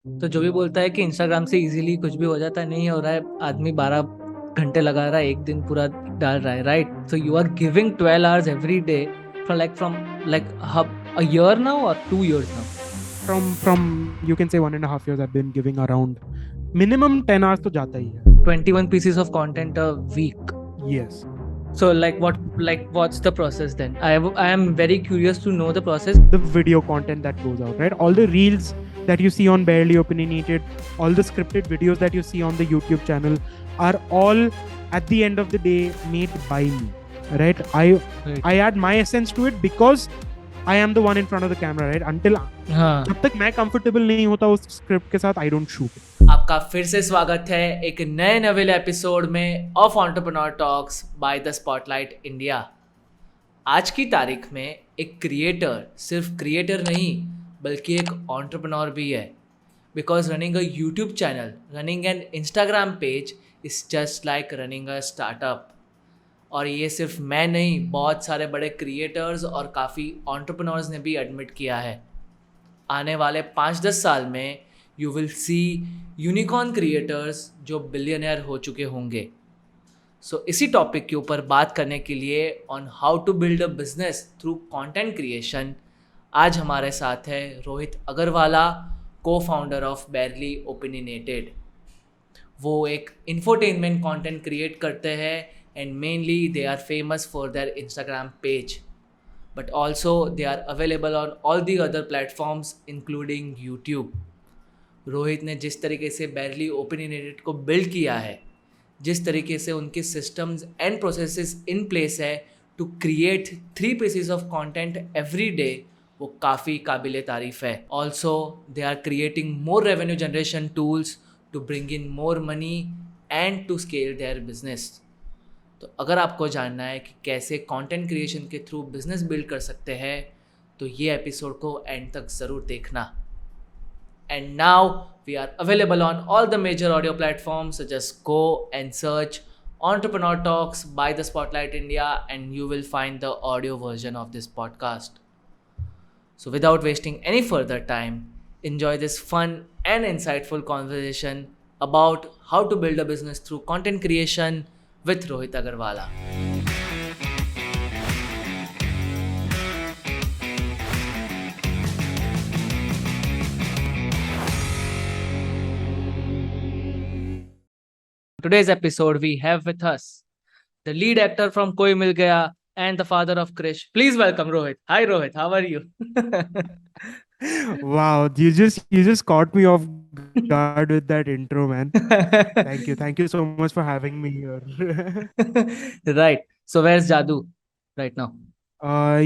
तो जो भी बोलता है कि इंस्टाग्राम से इजीली कुछ भी हो जाता है, नहीं हो रहा है। आदमी 12 घंटे लगा रहा है, एक दिन पूरा डाल रहा है, right? So you are giving 12 hours every day from a year now or 2 years now? From you can say 1.5 years I've been giving around minimum 10 hours to jata hi hai. 21 pieces of content a week. Yes. So what's the process then? I am very curious to know the process. The video content that goes out, right? All the reels that you see on Barely Opinionated, all the scripted videos that you see on the YouTube channel are all at the end of the day made by me, right? I add my essence to it because I am the one in front of the camera, right? Until हाँ, जब तक मैं comfortable नहीं होता उस script के साथ, I don't shoot. आपका फिर से स्वागत है एक नए नवेले एपिसोड में of entrepreneur talks by the spotlight India. आज की तारीख में एक क्रिएटर सिर्फ क्रिएटर नहीं बल्कि एक एंटरप्रेन्योर भी है, because running a YouTube channel, running an Instagram page is just like running a startup. और ये सिर्फ मैं नहीं, बहुत सारे बड़े क्रिएटर्स और काफ़ी एंटरप्रेन्योर्स ने भी एडमिट किया है। आने वाले 5-10 साल में you will see unicorn creators जो बिलियनर हो चुके होंगे। सो इसी टॉपिक के ऊपर बात करने के लिए on how to build a business through content creation आज हमारे साथ है रोहित अग्रवाला, को फाउंडर ऑफ बैरली ओपिनियनेटेड। वो एक इन्फोटेनमेंट कंटेंट क्रिएट करते हैं and mainly they are famous for their Instagram page, but also they are available on all the other platforms including YouTube. Rohit ने जिस तरीके से बैरली ओपिनियनेटेड को बिल्ड किया है, जिस तरीके से उनके systems and processes in place है to create 3 pieces of content every day, वो काफ़ी काबिल तारीफ़ है। Also they are creating more revenue generation tools to bring in more money and to scale their business. तो अगर आपको जानना है कि कैसे कंटेंट क्रिएशन के थ्रू बिजनेस बिल्ड कर सकते हैं तो ये एपिसोड को एंड तक ज़रूर देखना। And now we are available on all the major audio platforms such as go and search entrepreneur talks by the spotlight India and you will find the audio version of this podcast. So without wasting any further time, enjoy this fun and insightful conversation about how to build a business through content creation with Rohit Agarwala. Today's episode we have with us the lead actor from Koi Mil Gaya and the father of Krish. Please welcome Rohit. Hi Rohit, how are you? Wow, you just caught me off guard with that intro, man. Thank you so much for having me here. Right. So where's Jadu right now?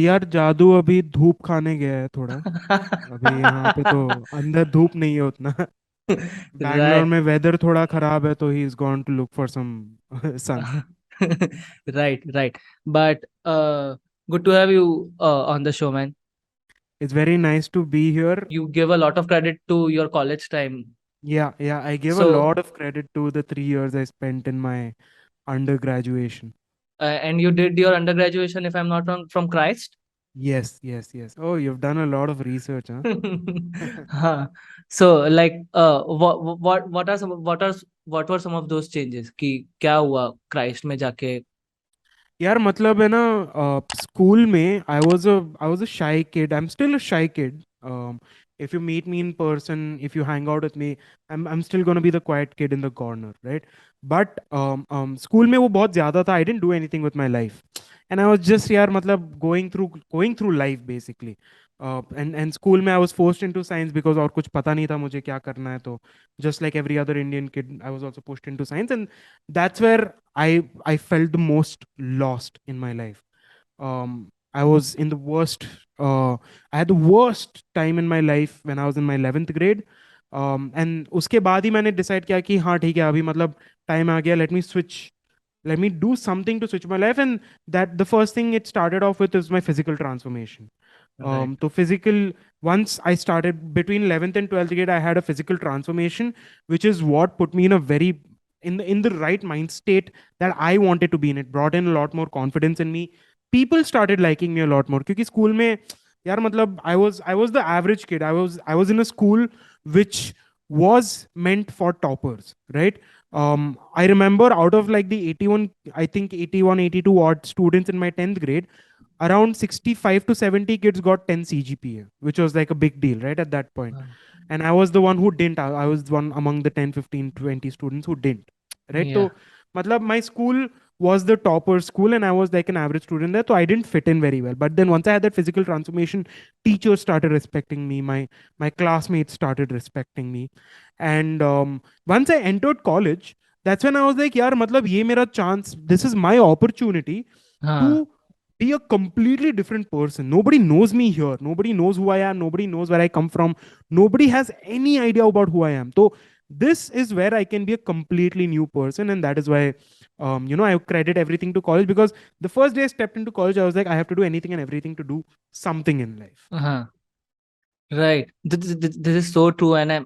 यार जादू अभी धूप खाने गया है थोड़ा। अभी यहाँ पे तो अंदर धूप नहीं है उतना। बैंगलोर Right. में वेदर थोड़ा खराब है तो he is gone to look for some sun. Right. But good to have you on the show, man. It's very nice to be here. You give a lot of credit to your college time. Yeah, I give a So, lot of credit to the 3 years I spent in my undergraduation. and you did your undergraduation, if I'm not wrong, from Christ? Yes. Oh, you've done a lot of research, huh? हाँ. So, like, what were some of those changes? कि क्या हुआ Christ में जाके? यार मतलब है ना, स्कूल में आई वाज अ शाई kid, I am still a शाई kid. If you meet me in person, if you hang out with me, I'm still gonna be the quiet kid in the corner, right? But school में वो बहुत ज़्यादा था. I didn't do anything with my life, and I was just यार मतलब going through life basically. And school में I was forced into science because और कुछ पता नहीं था मुझे क्या करना है, तो just like every other Indian kid, I was also pushed into science, and that's where I felt the most lost in my life. I was in the worst. I had the worst time in my life when I was in my 11th grade. And उसके बाद ही मैंने decide किया कि हाँ ठीक है, अभी मतलब time आ गया. Let me do something to switch my life, and that the first thing it started off with is my physical transformation. Right. So physical, once I started between 11th and 12th grade, I had a physical transformation, which is what put me in a very in the right mind state that I wanted to be in. It brought in a lot more confidence in me. People started liking me a lot more. क्योंकि school में यार मतलब I was the average kid. I was in a school which was meant for toppers, right? I remember out of like the 81, I think 81, 82 odd students in my 10th grade, around 65 to 70 kids got 10 CGPA, which was like a big deal, right? At that point. Uh, And I was the one who didn't. I was one among the 10, 15, 20 students who didn't, right? yeah. So, matlab, my school was the topper school and I was like an average student there. So I didn't fit in very well. But then once I had that physical transformation, teachers started respecting me. My classmates started respecting me. And once I entered college, that's when I was like, yaar, matlab, ye mera chance. This is my opportunity हाँ. to be a completely different person. Nobody knows me here. Nobody knows who I am. Nobody knows where I come from. Nobody has any idea about who I am. So this is where I can be a completely new person, and that is why, I credit everything to college, because the first day I stepped into college, I was like, I have to do anything and everything to do something in life. हाँ. Right. This is so true, and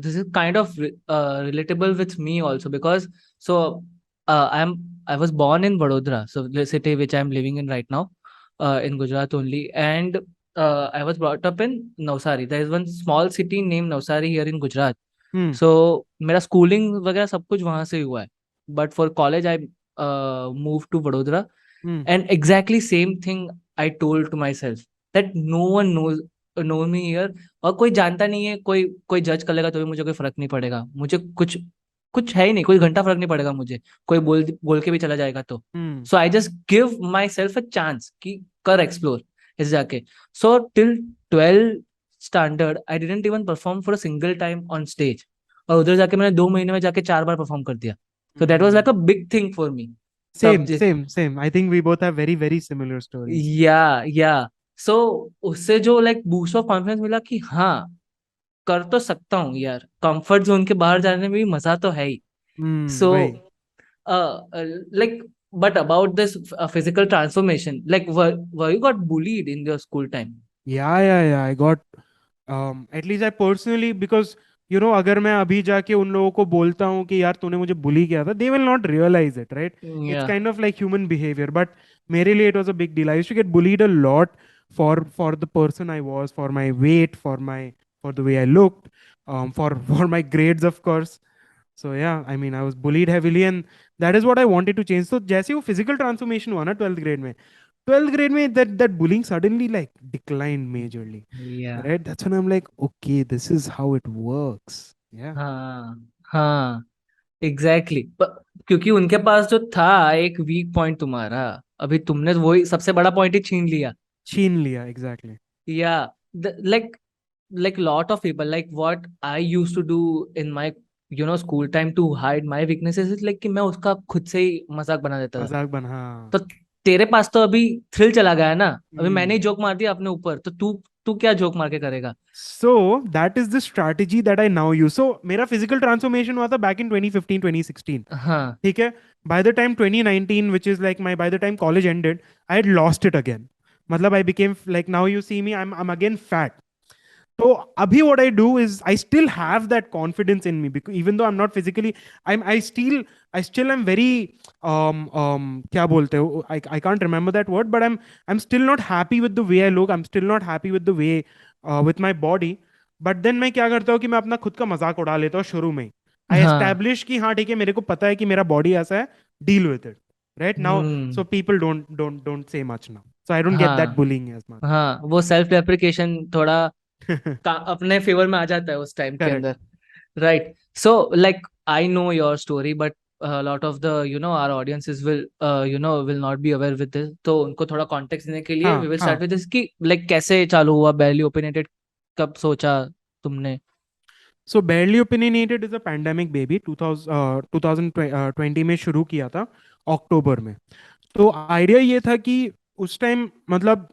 this is kind of relatable with me also, because so I was born in Vadodara, so the city which I'm living in right now, in Gujarat only, and I was brought up in Navsari. There is one small city named Navsari here in Gujarat. Hmm. So मेरा schooling वगैरह सब कुछ वहाँ से ही हुआ है. But for college I moved to Vadodara, Hmm. and exactly same thing I told to myself, that no one know me here. और कोई जानता नहीं है, कोई कोई जज कर लेगा तो भी मुझे कोई फर्क नहीं पड़ेगा. मुझे कुछ कुछ है ही नहीं, कोई घंटा फर्क नहीं पड़ेगा मुझे. कोई बोल बोल के भी चला जाएगा तो. Hmm. So I just give my self a chance कि कर एक्सप्लोर इस जाके. So till 12 standard I didn't even perform for a single time on stage. और उधर जाके मैंने 2 महीने में जाके 4 बार परफॉर्म कर दिया. So that was like Hmm. A big thing for me. तब Same, same, same. I think we both have very, very similar stories. या सो उससे जो लाइक बूस्ट ऑफ कॉन्फिडेंस मिला कि हाँ, कर तो सकता हूँ यार, कंफर्ट जोन के बाहर जाने में भी मजा तो है ही. Hmm. So Right. like, but about this physical transformation, like were you got bullied in your school time? Yeah, yeah, yeah. I got, at least I personally, because अगर मैं अभी जाके उन लोगों को बोलता हूँ कि यार तूने मुझे बुली किया था, they will not realize it, right? It's Yeah. kind of like human behavior, but मेरे लिए it was a big deal. I used to get bullied a lot for the person I was, for my weight, for the way I looked, for for my grades, of course. So yeah, I mean, I was bullied heavily, and that is what I wanted to change. So जैसे वो physical transformation हुआ ना 12th grade में, 12th grade में that bullying suddenly like declined majorly, Yeah. right? That's when I'm like, okay, this is how it works. Yeah. हाँ. हाँ. Exactly exactly. क्योंकि उनके पास जो था एक वीक पॉइंट तुम्हारा, अभी तुमने वही सबसे बड़ा पॉइंट ही छीन लिया. छीन लिया, exactly. या like lot of people, like what I used to do in my school time to hide my weaknesses is like कि मैं उसका खुद से ही मजाक बना देता था. मजाक बन, हाँ. तो तेरे पास तो अभी थ्रिल चला गया है ना. अभी मैंने Hmm. ही जोक मार दिया अपने ऊपर, तो तू तू क्या जोक मार के करेगा. So that is the strategy that I now use. So मेरा physical transformation हुआ था back in 2015, 2016. हाँ. ठीक है. By the time 2019, which is like by the time college ended, I had lost it again. मतलब I became like, now you see me, I'm again fat. So abhi what I do is I still have that confidence in me, because even though I'm not physically, I still am very kya bolte ho, I can't remember that word, but I'm still not happy with the way I look. I'm still not happy with the way, with my body. But then मैं क्या करता हूँ कि मैं अपना खुद का मजाक उड़ा लेता हूँ शुरू में. आई हाँ. एस्टैब्लिश कि हाँ ठीक है, मेरे को पता है कि मेरा बॉडी ऐसा है, deal with it, right now. Hmm. So people don't say much now, so I don't get that हाँ. Bullying as much. हाँ, वो सेल्फ डेप्रिकेशन थोड़ा अपने फेवर में आ जाता है उस टाइम के करेक्ट. अंदर. Right. So like I know your story, but lot of the our audiences will not be aware with this, तो उनको थोड़ा कॉन्टेक्स्ट देने के लिए वी हाँ, विल हाँ. स्टार्ट विद दिस कि लाइक कैसे चालू हुआ बैरली ओपिनियनेटेड, कब सोचा तुमने. So barely opinionated is a pandemic baby. 2020 में शुरू किया था, अक्टूबर में. तो आइडिया ये था कि उस टाइम मतलब,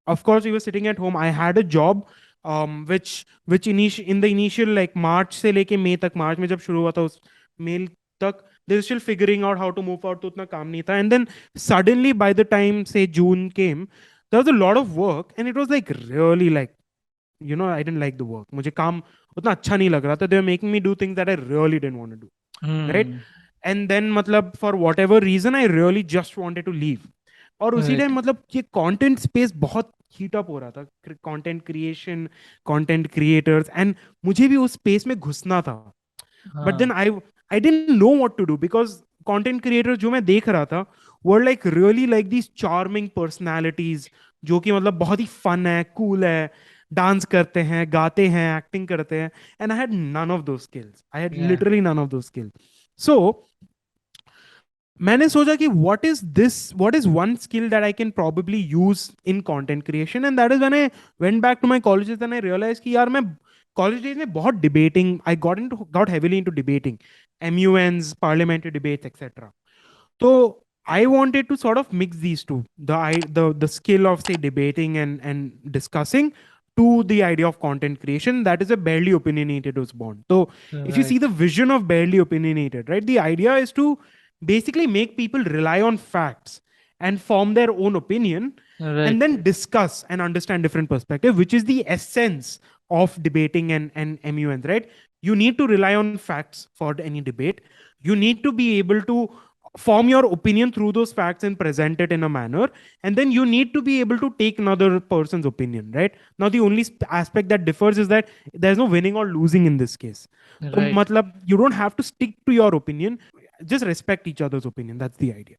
of course we were sitting at home. I had a job which which in the initial like March से लेके मई तक. मार्च में जब शुरू हुआ था, उस मई तक they still figuring out how to move out, तो उतना काम नहीं था. And then suddenly by the time से June came, there was a lot of work and it was like really like, I didn't like the work. मुझे काम उतना अच्छा नहीं लग रहा था. They were making me do things that I really didn't want to do, right. Hmm. And then मतलब for what ever reason I really just wanted to leave. और उसी राइट. टाइम मतलब ये कंटेंट स्पेस बहुत heat up हो रहा था, content creation, content creators, and मुझे भी उस स्पेस में घुसना था. बट हाँ. Then I didn't know what to do, because content creator जो मैं देख रहा था were like really like these charming personalities, जो कि मतलब बहुत ही फन है, कूल है, डांस करते हैं, गाते हैं, एक्टिंग करते हैं. And I had none of those skills, I had Yeah. Literally none of those skills. So मैंने सोचा कि what is one skill that I can probably use in content creation, and that is when I went back to my colleges and I realize कि यार मैं college days में बहुत debating, I got heavily into debating, MUNs, parliamentary debates, etc. So I wanted to sort of mix these two, the skill of say debating and discussing, to the idea of content creation. That is a Barely Opinionated was born. So if you see Right. the vision of Barely Opinionated, right, the idea is to basically make people rely on facts and form their own opinion, and Right. then discuss and understand different perspective, which is the essence of debating and MUNs, right? You need to rely on facts for any debate. You need to be able to form your opinion through those facts and present it in a manner, and then you need to be able to take another person's opinion, right? Now the only aspect that differs is that there's no winning or losing in this case. So Right. matlab, you don't have to stick to your opinion, just respect each other's opinion. That's the idea.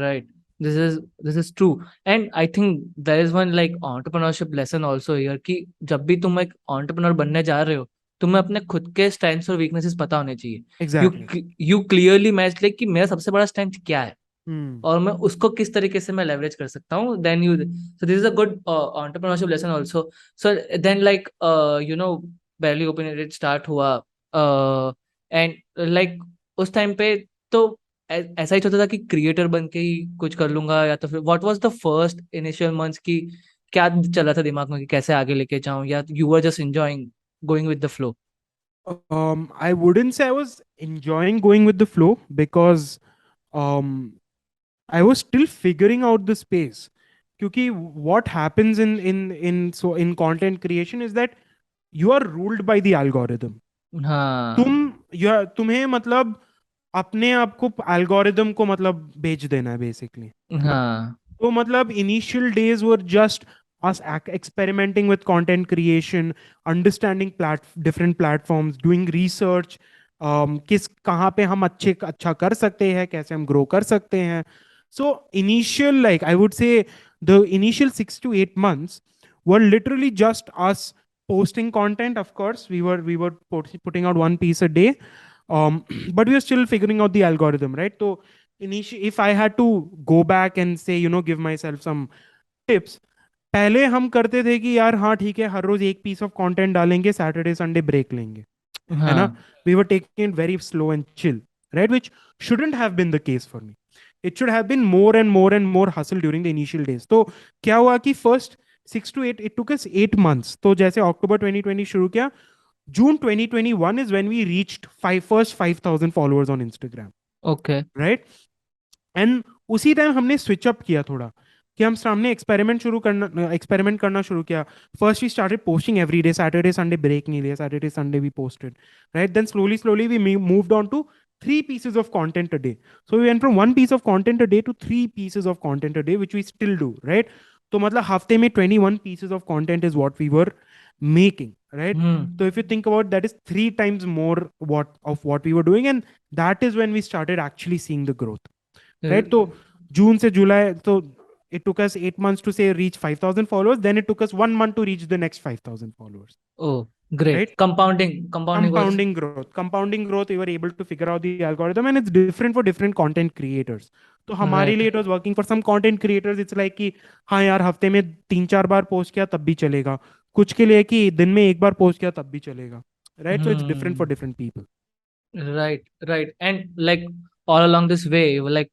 Right. This is true. And I think there is one like entrepreneurship lesson also here कि जब भी तुम एक entrepreneur बनने जा रहे हो, तुम्हें अपने खुद के strengths और weaknesses पता होने चाहिए. You Exactly. you clearly match like कि मेरा सबसे बड़ा strength क्या है Hmm. और मैं उसको किस तरीके से मैं leverage कर सकता हूँ. Then you so this is a good entrepreneurship lesson also. So then like barely opinionated start हुआ and like उस टाइम पे तो ऐसा ही होता था कि क्रिएटर बन के ही कुछ कर लूंगा या तो फिर what was the first initial months की क्या चल रहा था दिमाग में कि कैसे आगे लेके जाऊं या you were just enjoying going with the flow. I wouldn't say I was enjoying going with the flow, because um, I was still figuring out the space. क्योंकि what happens in content creation is that you are ruled by the algorithm. हाँ. तुम्हें मतलब अपने आप को algorithm को मतलब बेच देना है बेसिकली. हाँ. तो मतलब initial days were just us experimenting with content creation, understanding different platforms, doing research, किस कहाँ पे हम अच्छा कर सकते हैं, कैसे हम grow कर सकते हैं. So initial, like I would say, the initial 6 to 8 months were literally just us posting content. Of course, we were putting out one piece a day, but we are still figuring out the algorithm, right? So initially, if I had to go back and say, give myself some tips, पहले हम करते थे कि यार हाँ ठीक है, हर रोज एक पीस ऑफ कंटेंट डालेंगे, सैटरडे संडे ब्रेक लेंगे, है ना. हाँ. We were taking it very slow and chill, right, which shouldn't have been the case for me. It should have been more and more hustle during the initial days. तो क्या हुआ कि first 6 to 8, it took us 8 months. तो जैसे अक्टूबर 2020 शुरू किया, June 2021 is when we reached first 5,000 followers on Instagram, okay. right? And उसी time हमने स्विच अप किया थोड़ा, कि हम सामने एक्सपेरिमेंट करना शुरू किया. First we started posting every day, Saturday Sunday break नहीं लिया, Saturday Sunday we posted, right. Then slowly we moved on to 3 pieces of content a day. So we went from 1 piece of content a day to 3 pieces of content a day, which we still do, right? तो मतलब हफ्ते में 21 pieces of content is what we were making, right? So if you think about that, is 3 times more what we were doing, and that is when we started actually seeing the growth, right? So June से July, so it took us 8 months to say reach 5,000 followers. Then it took us 1 month to reach the next 5,000 followers, oh great. right? Compounding was. Compounding growth, we were able to figure out the algorithm, and it's different for different content creators. तो हमारे right. लिए it was working. For some content creators it's like कि हाँ यार हफ्ते में 3-4 बार post किया तब भी चलेगा, कुछ के लिए कि दिन में एक बार पोस्ट किया तब भी चलेगा, right? So it's different for different people. Right. Right. And like all along this way like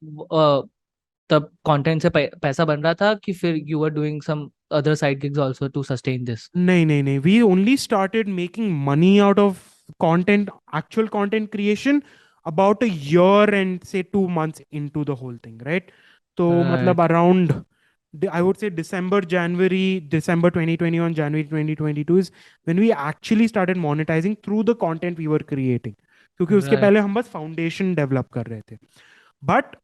तब कंटेंट से पैसा बन रहा था कि फिर you were doing some other side gigs also to sustain this. नहीं. We only started making money out of content, actual content creation, about a year and say 2 months into the whole thing, right? So मतलब right. around I would say December 2021, January 2022 is when we actually started monetizing through the content we were creating. क्योंकि उसके right. पहले हम बस foundation develop कर रहे थे. But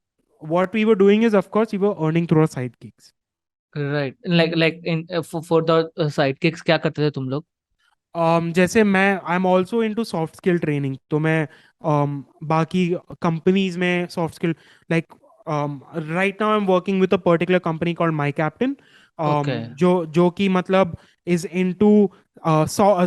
what we were doing is, of course, we were earning through our side gigs. Right, like in for the side kicks क्या करते थे तुम लोग? जैसे मैं I am also into soft skill training, तो मैं बाकी कंपनीज में soft skill, like right now I am working with a particular company called my captain, okay. जो कि मतलब is into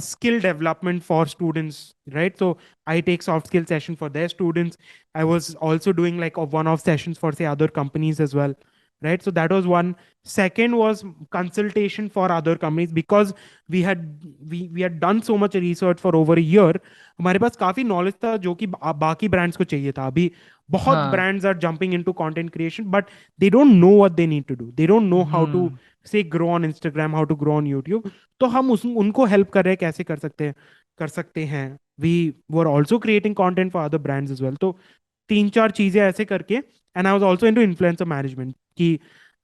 skill development for students, right? So I take soft skill session for their students. I was also doing like a one-off sessions for say other companies as well, right? So that was one. Second was consultation for other companies, because we had done so much research for over a year. हमारे पास काफी knowledge था जो कि बाकी brands को चाहिए था अभी. बहुत हाँ। brands are jumping into content creation, but they don't know what they need to do. They don't know how to hmm. say grow on Instagram, how to grow on YouTube. तो हम उनको help कर रहे हैं कैसे कर सकते हैं. We were also creating content for other brands as well. तो तीन चार चीजें ऐसे करके, and I was also into influencer management, कि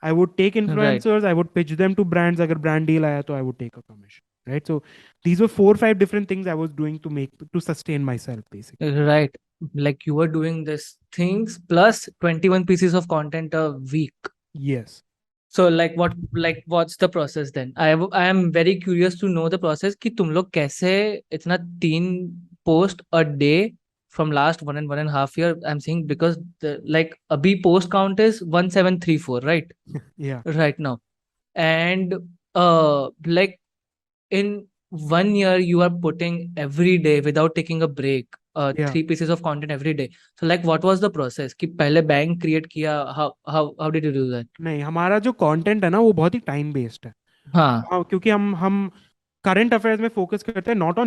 I would take right. Influencers, I would pitch them to brands, अगर ब्रांड डील आया तो I would take a commission, right? So these were 4 5 different things I was doing to sustain myself basically. Right, like you were doing this things plus 21 pieces of content a week. Yes. So what's the process then? I am very curious to know the process कि तुम लोग कैसे इतना 3 post a day from last 1.5 year. I'm saying because like अभी post count is 1734, right? Yeah. Right now. And like in 1 year you are putting every day without taking a break, Yeah. 3 pieces of content every day. So like what was the process कि पहले bank create किया? How did you do that? नहीं, हमारा जो content है ना वो बहुत ही टाइम बेस्ड है. हाँ। हाँ, क्योंकि हम करंट अफेयर्स में फोकस करते हैं, not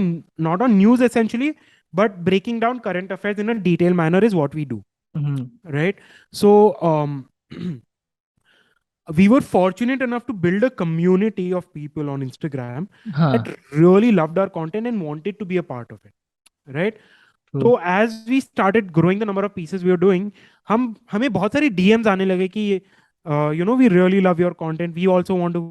on news essentially, but breaking down current affairs in a detail manner is what we do, hmm. Right? So we were fortunate enough to build a community of people on Instagram that हाँ। really loved our content and wanted to be a part of it, right? True. तो as we started growing the number of pieces we were doing, हमें बहुत सारी DMs आने लगे कि we really love your content, we also want to,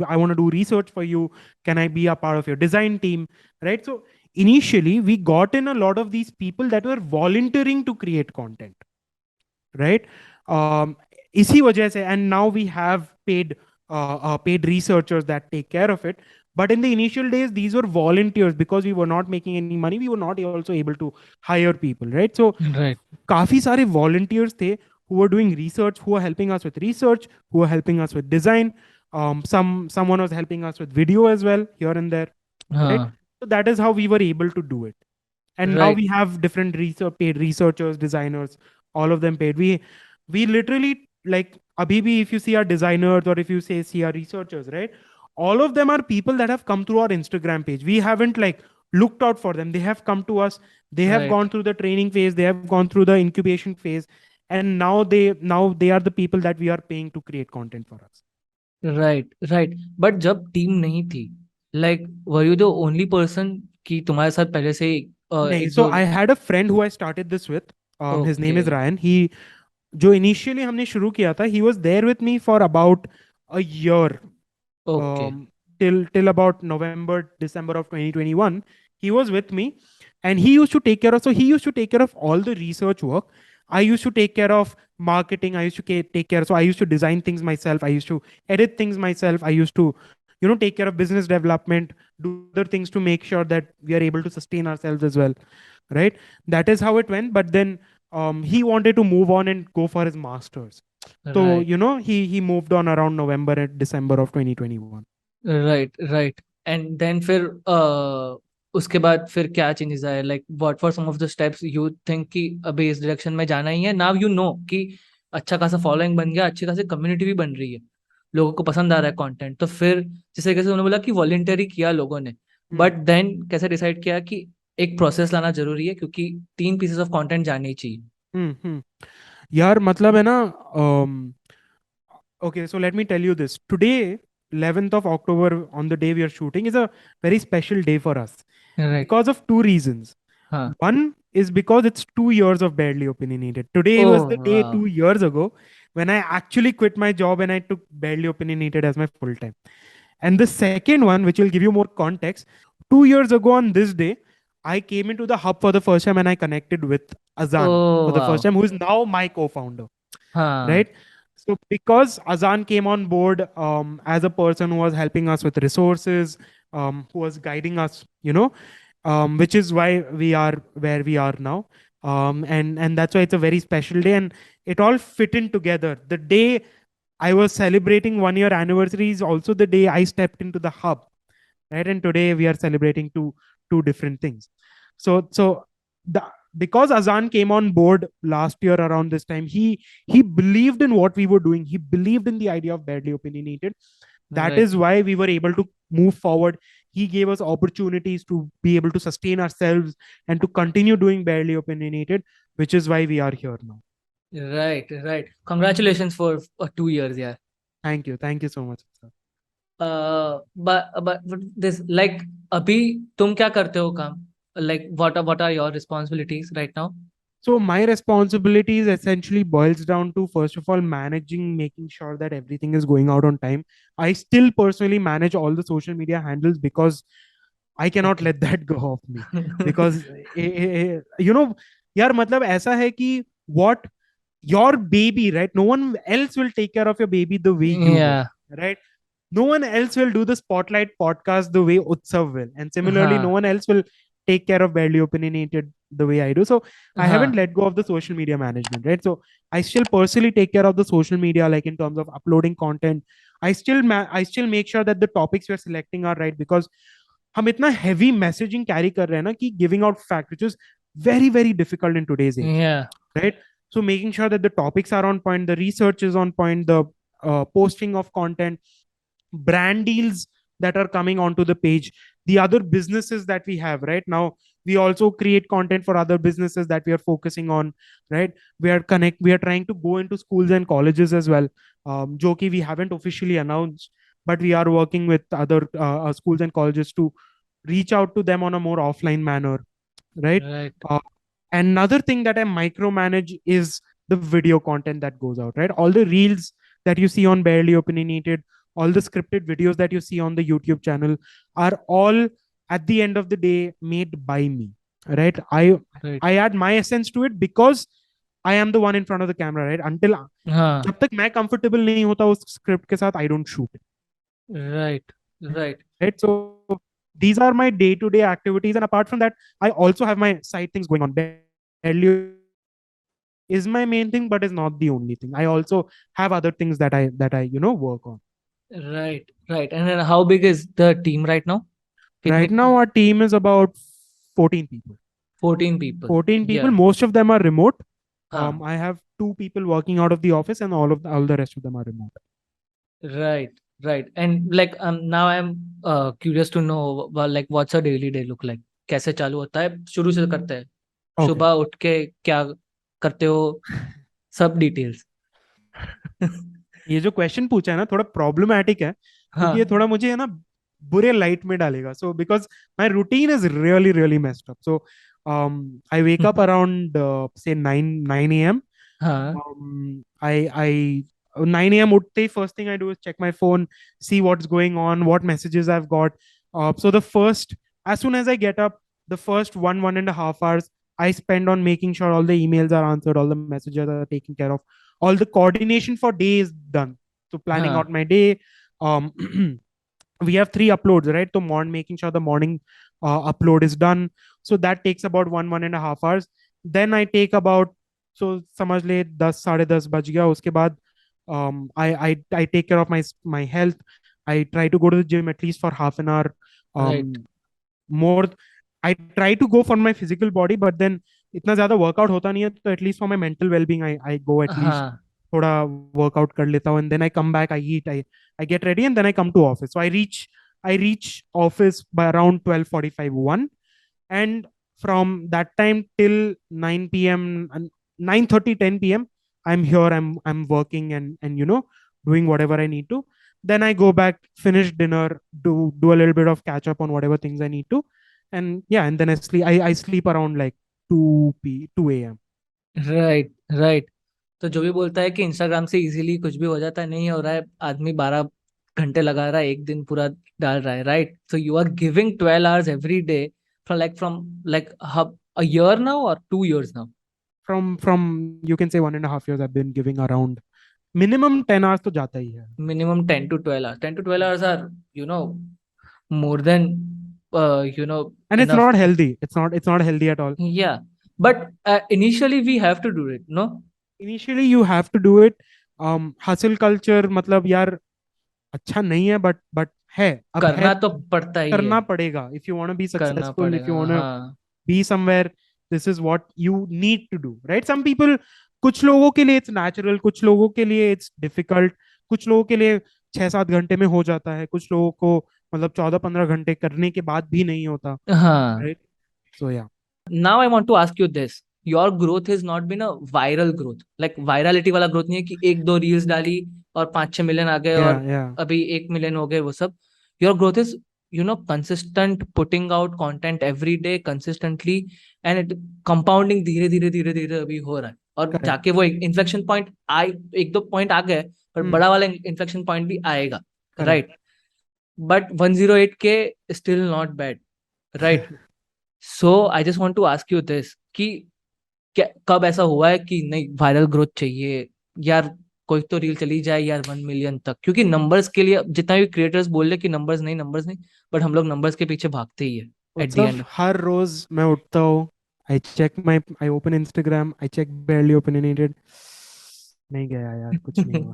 I want to do research for you, can I be a part of your design team, right? So initially we got in a lot of these people that were volunteering to create content, right? um, इसी वजह से, and now we have paid researchers that take care of it. But in the initial days these were volunteers, because we were not making any money, we were not also able to hire people, right? So Right. काफी सारे volunteers थे who were doing research, who were helping us with research, who were helping us with design. Someone was helping us with video as well here and there, right? हाँ। So that is how we were able to do it. And now Right. we have different paid researchers, designers, all of them paid. We literally, like abhi bhi, if you see our designers, or if you say see our researchers, right, all of them are people that have come through our Instagram page. We haven't like looked out for them, they have come to us, they have Right. gone through the training phase, they have gone through the incubation phase, and now they are the people that we are paying to create content for us. Right. Right, but जब team नहीं थी, like were you the only person कि तुम्हारे साथ पहले से ही नहीं, एक so दो? I had a friend who I started this with. His okay. name is Ryan. He जो इनिशियली हमने शुरू किया था, he was there with me for about a year, okay. um, till about November December of 2021. He was with me, and he used to take care of, so he used to take care of all the research work. I used to take care of marketing, I used to take care, so I used to design things myself, I used to edit things myself, I used to take care of business development, do other things to make sure that we are able to sustain ourselves as well, right? That is how it went. But then he wanted to move on and go for his masters. So right. he moved on around November and December of 2021. Right. Right. And then फिर उसके बाद फिर क्या changes आए? Like what for some of the steps you think कि अभी इस direction में जाना ही है? नाउ यू नो कि अच्छा खासा फॉलोइंग बन गया, अच्छी खासी कम्युनिटी भी बन रही है, लोगों को पसंद आ रहा है कंटेंट, तो फिर जिस तरीके से उन्होंने बोला कि वॉलेंटरी किया लोगों ने, Hmm. बट देन कैसे डिसाइड किया कि एक प्रोसेस लाना जरूरी है क्योंकि 3 pieces ऑफ कंटेंट जाने ही चाहिए? Hmm. यार मतलब है ना, okay, so let me tell you this. Today, 11th of October, on the day we are shooting, is a very special day for us right. because of two reasons. हाँ। One is because it's 2 years of Barely Opinionated. Today was oh the day वाह। 2 years ago when I actually quit my job and I took Barely Opinionated as my full time. And the second one, which will give you more context, 2 years ago on this day, I came into the hub for the first time and I connected with Azan oh for the वाह। first time, who is now my co founder, हाँ। right? So because Azan came on board as a person who was helping us with resources, who was guiding us, which is why we are where we are now. And that's why it's a very special day, and it all fit in together. The day I was celebrating 1 year anniversary is also the day I stepped into the hub, right? And today we are celebrating two different things. So the because Azan came on board last year around this time, he believed in what we were doing. He believed in the idea of Barely Opinionated. That Right. is why we were able to move forward. He gave us opportunities to be able to sustain ourselves and to continue doing Barely Opinionated, which is why we are here now. Right, right. Congratulations for 2 years, yeah. Thank you so much, sir. But this like अभी तुम क्या करते हो काम? Like what are your responsibilities right now? So my responsibilities essentially boils down to, first of all, managing, making sure that everything is going out on time. I still personally manage all the social media handles because I cannot Okay. let that go off me. Because यार मतलब ऐसा है कि what your baby, right? No one else will take care of your baby the way you will, Yeah. right? No one else will do the Spotlight podcast the way Utsav will. And similarly, no हाँ. one else will take care of Barely Opinionated the way I do. So I haven't हाँ. let go of the social media management, right? So I still personally take care of the social media, like in terms of uploading content. I still make sure that the topics we're selecting are right, because हम इतना heavy messaging carry कर रहे हैं ना कि giving out fact, which is very very difficult in today's age, Yeah. right? So making sure that the topics are on point, the research is on point, the posting of content, brand deals that are coming onto the page, the other businesses that we have right now. We also create content for other businesses that we are focusing on, right? We are trying to go into schools and colleges as well, jo ki we haven't officially announced, but we are working with other schools and colleges to reach out to them on a more offline manner, right? Right. uh, Another thing that I micromanage is the video content that goes out, right? All the reels that you see on Barely Opinionated, all the scripted videos that you see on the YouTube channel are all at the end of the day made by me, right? Right. I add my essence to it because I am the one in front of the camera, right? Until हाँ. जब तक मैं comfortable नहीं होता उस script के साथ, I don't shoot it, Right. Right. right? So these are my day-to-day activities, and apart from that, I also have my side things going on. Barely Opinionated is my main thing, but is not the only thing. I also have other things that I work on. Right. Right. And then how big is the team right now? Right कितने? now, our team is about 14 people. 14 people. 14 people. Yeah. Most of them are remote. हाँ. I have two people working out of the office, and all the rest of them are remote. Right. Right. And like now I'm curious to know like what's a daily day look like? कैसे चालू होता है? शुरू से करते हैं. Okay. सुबह उठ के क्या करते हो? सब डिटेल्स. ये जो क्वेश्चन पूछा है ना, थोड़ा प्रॉब्लमेटिक है, क्योंकि ये हाँ. थोड़ा मुझे है ना बुरे लाइट में डालेगा. So because my routine is really really messed up. So I wake up around से 9 a.m. हाँ. I 9 a.m. उठते first thing I do is check my phone, see what's going on, what messages I've got. So the first, as soon as I get up, the first 1.5 hours I spend on making sure all the emails are answered, all the messages are taken care of, all the coordination for day is done. So planning out हाँ. my day. Um, we have 3 uploads, right? So making sure the morning upload is done. So that takes about 1.5 hours. Then I take about, so समझ ले 10 साढ़े 10 बज गया. उसके बाद I take care of my health. I try to go to the gym at least for half an hour. Right. More, I try to go for my physical body, but then इतना ज्यादा workout होता नहीं है, तो at least for my mental well-being I go at least हाँ. थोड़ा workout कर लेता हूँ, and then I come back, I eat, I get ready, and then I come to office. So I reach office by around 12:45 1. And from that time till 9 p.m. and 9:30 10 p.m. I'm here, I'm working, and doing whatever I need to. Then I go back, finish dinner, do a little bit of catch up on whatever things I need to. And yeah, and then I sleep around like 2 a.m. Right. Right. तो जो भी बोलता है कि Instagram से easily कुछ भी हो जाता है, नहीं हो रहा है. आदमी 12 घंटे लगा रहा है, एक दिन पूरा डाल रहा है. Right. So you are giving 12 hours every day from a year now or 2 years now? From you can say 1.5 years I've been giving around minimum 10 hours तो जाता ही है. Minimum 10 to 12 hours. 10 to 12 hours are, more than, And it's enough. not healthy. It's not healthy at all. Yeah. But initially we have to do it, no? Initially you have to do it. Hustle culture मतलब यार अच्छा नहीं है, but है, अब है करना तो तो पड़ता ही है. करना पड़ेगा. If you want to be करना successful, if you पड़ेगा, want to हाँ. be somewhere, this is what you need to do, right? Some people, कुछ लोगों के लिए it's natural, कुछ लोगों के लिए it's difficult, कुछ लोगों के लिए 6-7 घंटे में हो जाता है, कुछ लोगों को मतलब 14-15 घंटे करने के बाद भी नहीं होता, हाँ. right? So yeah. Now I want to ask you this. Your growth has not been a viral growth. Like virality वाला growth नहीं है कि एक दो रील्स डाली और 5-6 मिलियन आ गए Yeah, और yeah. अभी 1 मिलियन हो गए, वो सब. Your growth is, consistent putting out content every day consistently, and it compounding धीरे धीरे धीरे धीरे अभी हो रहा है. और Correct. जाके वो इन्फ्लेक्शन पॉइंट आए, एक दो पॉइंट आ गए, पर Hmm. बड़ा वाला इन्फ्लेक्शन पॉइंट भी आएगा. Correct. Right. But 108K still not bad. Right. So I just want to ask you this कि क्या, कब ऐसा हुआ है कि नहीं वायरल ग्रोथ चाहिए यार, कोई तो रील चली जाए यार 1 मिलियन तक, क्योंकि नंबर्स के लिए जितना भी क्रिएटर्स बोल रहे कि नंबर्स नहीं, नंबर्स नहीं, बट हम लोग नंबर्स के पीछे भागते ही है एट द उत्सव, एंड. हर रोज मैं उठता हूँ, I open Instagram, I check barely opinionated, नहीं गया यार, कुछ नहीं हुआ.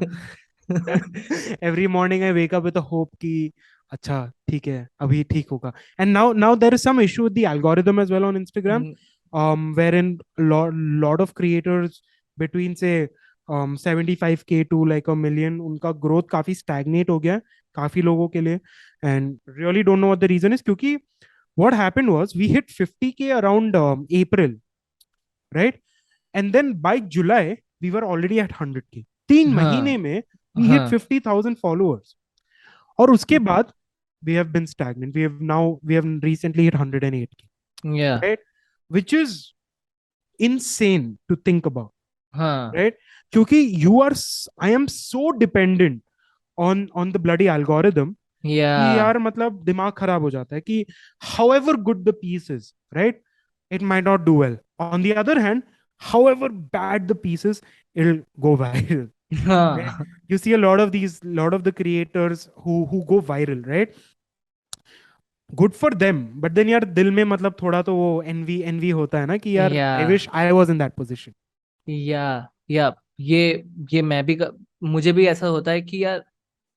Every morning I wake up with a hope कि अच्छा ठीक है, अभी ठीक होगा. And now there is some issue with the algorithm as well on Instagram, wherein lot of creators between say 75K to like a million, उनका growth काफी stagnate हो गया है काफी लोगों के लिए. And really don't know what the reason is, क्योंकि what happened was we hit 50K around April, right? And then by July we were already at 100K. 3 महीने हाँ. में we hit हाँ. 50,000 followers. और उसके बाद we have been stagnant. We have recently hit 108K, या. right? Which is insane to think about, हाँ. right? क्योंकि I am so dependent on the bloody algorithm या. कि यार मतलब दिमाग खराब हो जाता है कि however good the piece is, right, it might not do well. On the other hand, however bad the piece is, it'll go viral, right? हाँ. You see lot of the creators who go viral, right? Good for them, but then यार दिल में मतलब थोड़ा तो वो envy होता है ना कि यार या. I wish I was in that position. या ये मैं भी मुझे भी ऐसा होता है कि यार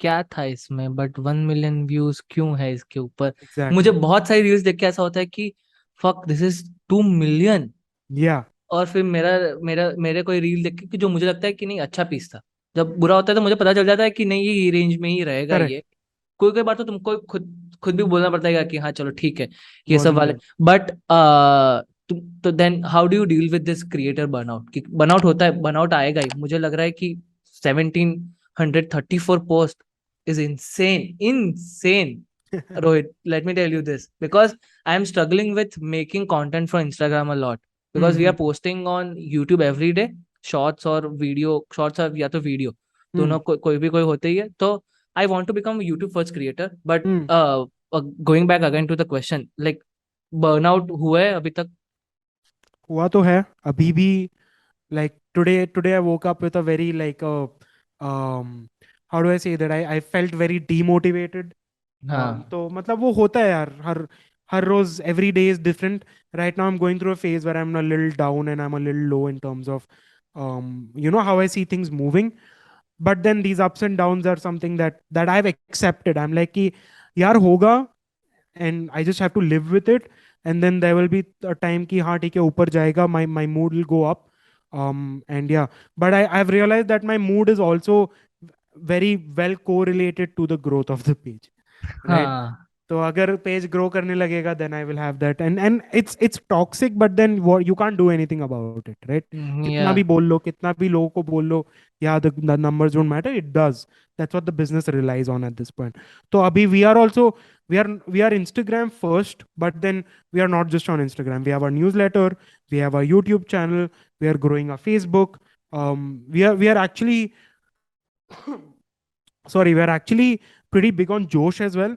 क्या था इसमें, बट 1 मिलियन व्यूज क्यों है इसके ऊपर. मुझे Exactly. बहुत सारी रील्स देख के ऐसा होता है कि fuck this is 2 million. Yeah. और फिर मेरा मेरा मेरे कोई रील देख के कि जो मुझे लगता है कि नहीं अच्छा पीस था, जब बुरा होता है तो मुझे पता चल जाता है कि नहीं ये रेंज में ही रहेगा Correct. ये. कोई कोई बार तो तुमको खुद खुद भी बोलना पड़ता है कि हाँ चलो ठीक है ये सब Wasn't वाले. good. बट तो then how do you deal with this creator burnout, कि बर्नआउट होता है, बर्नआउट आएगा ही. मुझे लग रहा है कि 1734 post is insane, insane. Rohit, let me tell you this because I am struggling with making content for Instagram a lot because we are hmm. posting on YouTube every day, shorts और video, shorts और या तो video, दोनों हम्म. कोई भी कोई होते ही है. तो I want to become a YouTube first creator, but hmm. going back again to the question, like burnout हुआ है अभी तक? हुआ तो है अभी भी. Like today I woke up with a very like a um how do I say that I felt very demotivated. हाँ. तो मतलब वो होता है यार, हर रोज every day is different. Right now I'm going through a phase where I'm a little down and I'm a little low in terms of how I see things moving. But then these ups and downs are something that I've accepted. I'm like कि यार होगा, and I just have to live with it. And then there will be a time कि हाँ ठीक है ऊपर जाएगा, my mood will go up. And yeah, but I've realized that my mood is also very well correlated to the growth of the page, right? हाँ. तो अगर page grow करने लगेगा then I will have that. And it's toxic, but then what, you can't do anything about it, right? कितना भी Yeah. बोल लो, कितना भी लोगों को बोल लो, yeah, the numbers don't matter, it does. That's what the business relies on at this point. तो अभी we are also, we are Instagram first, but then we are not just on Instagram. We have our newsletter, we have our YouTube channel, we are growing our Facebook. We are actually sorry, we are actually pretty big on Josh as well,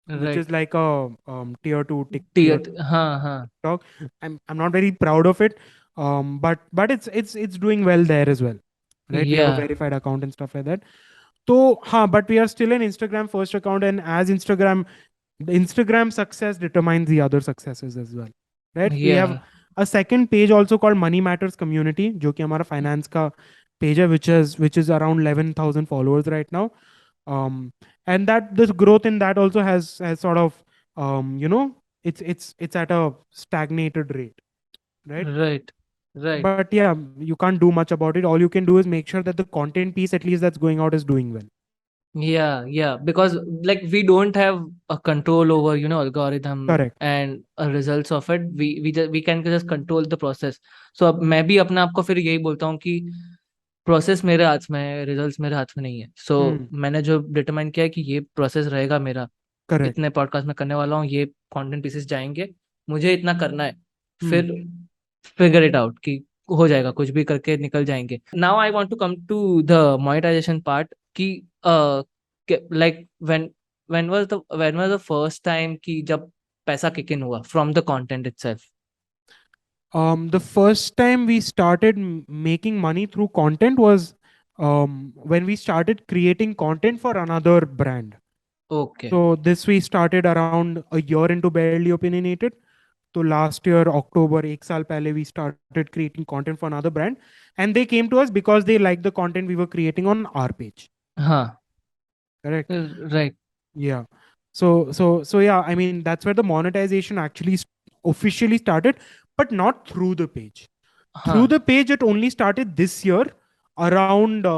which is Right. like a tier हाँ. हाँ. TikTok. I'm not very proud of it, but it's doing well there as well. right? We have a Yeah. verified account and stuff like that. So, but we are still an Instagram first account, and as Instagram, the Instagram success determines the other successes as well, right? We have Yeah. a second page also called Money Matters Community, जो कि हमारा finance का page है, which is around 11,000 followers right now. Um, and that this growth in that also has sort of you know, it's at a stagnated rate, right? Right. Right. But yeah, you can't do much about it. All you can do is make sure that the content piece, at least that's going out, is doing well. Yeah, yeah, because like we don't have a control over, algorithm Correct. and results of it. We can just control the process. So अब मैं भी अपने आप को फिर यही बोलता हूँ कि प्रोसेस मेरे हाथ में है, रिजल्ट्स मेरे हाथ में नहीं है. सो Hmm. मैंने जो डिटरमाइन किया है कि ये प्रोसेस रहेगा मेरा, Correct. इतने पॉडकास्ट में करने वाला हूँ, ये कंटेंट पीसेस जाएंगे, मुझे इतना करना है. Hmm. फिर फिगर इट आउट कि हो जाएगा, कुछ भी करके निकल जाएंगे. Now I want to come to the monetization part कि like when was the first time कि जब पैसा किक इन हुआ from the content itself. The first time we started making money through content was when we started creating content for another brand. Okay. So this we started around a year into Barely Opinionated. So last year, October, एक साल पहले, we started creating content for another brand, and they came to us because they liked the content we were creating on our page. हाँ. Correct. Right. Yeah. So yeah, I mean, that's where the monetization actually officially started, but not through the page. Through हाँ. the page, it only started this year around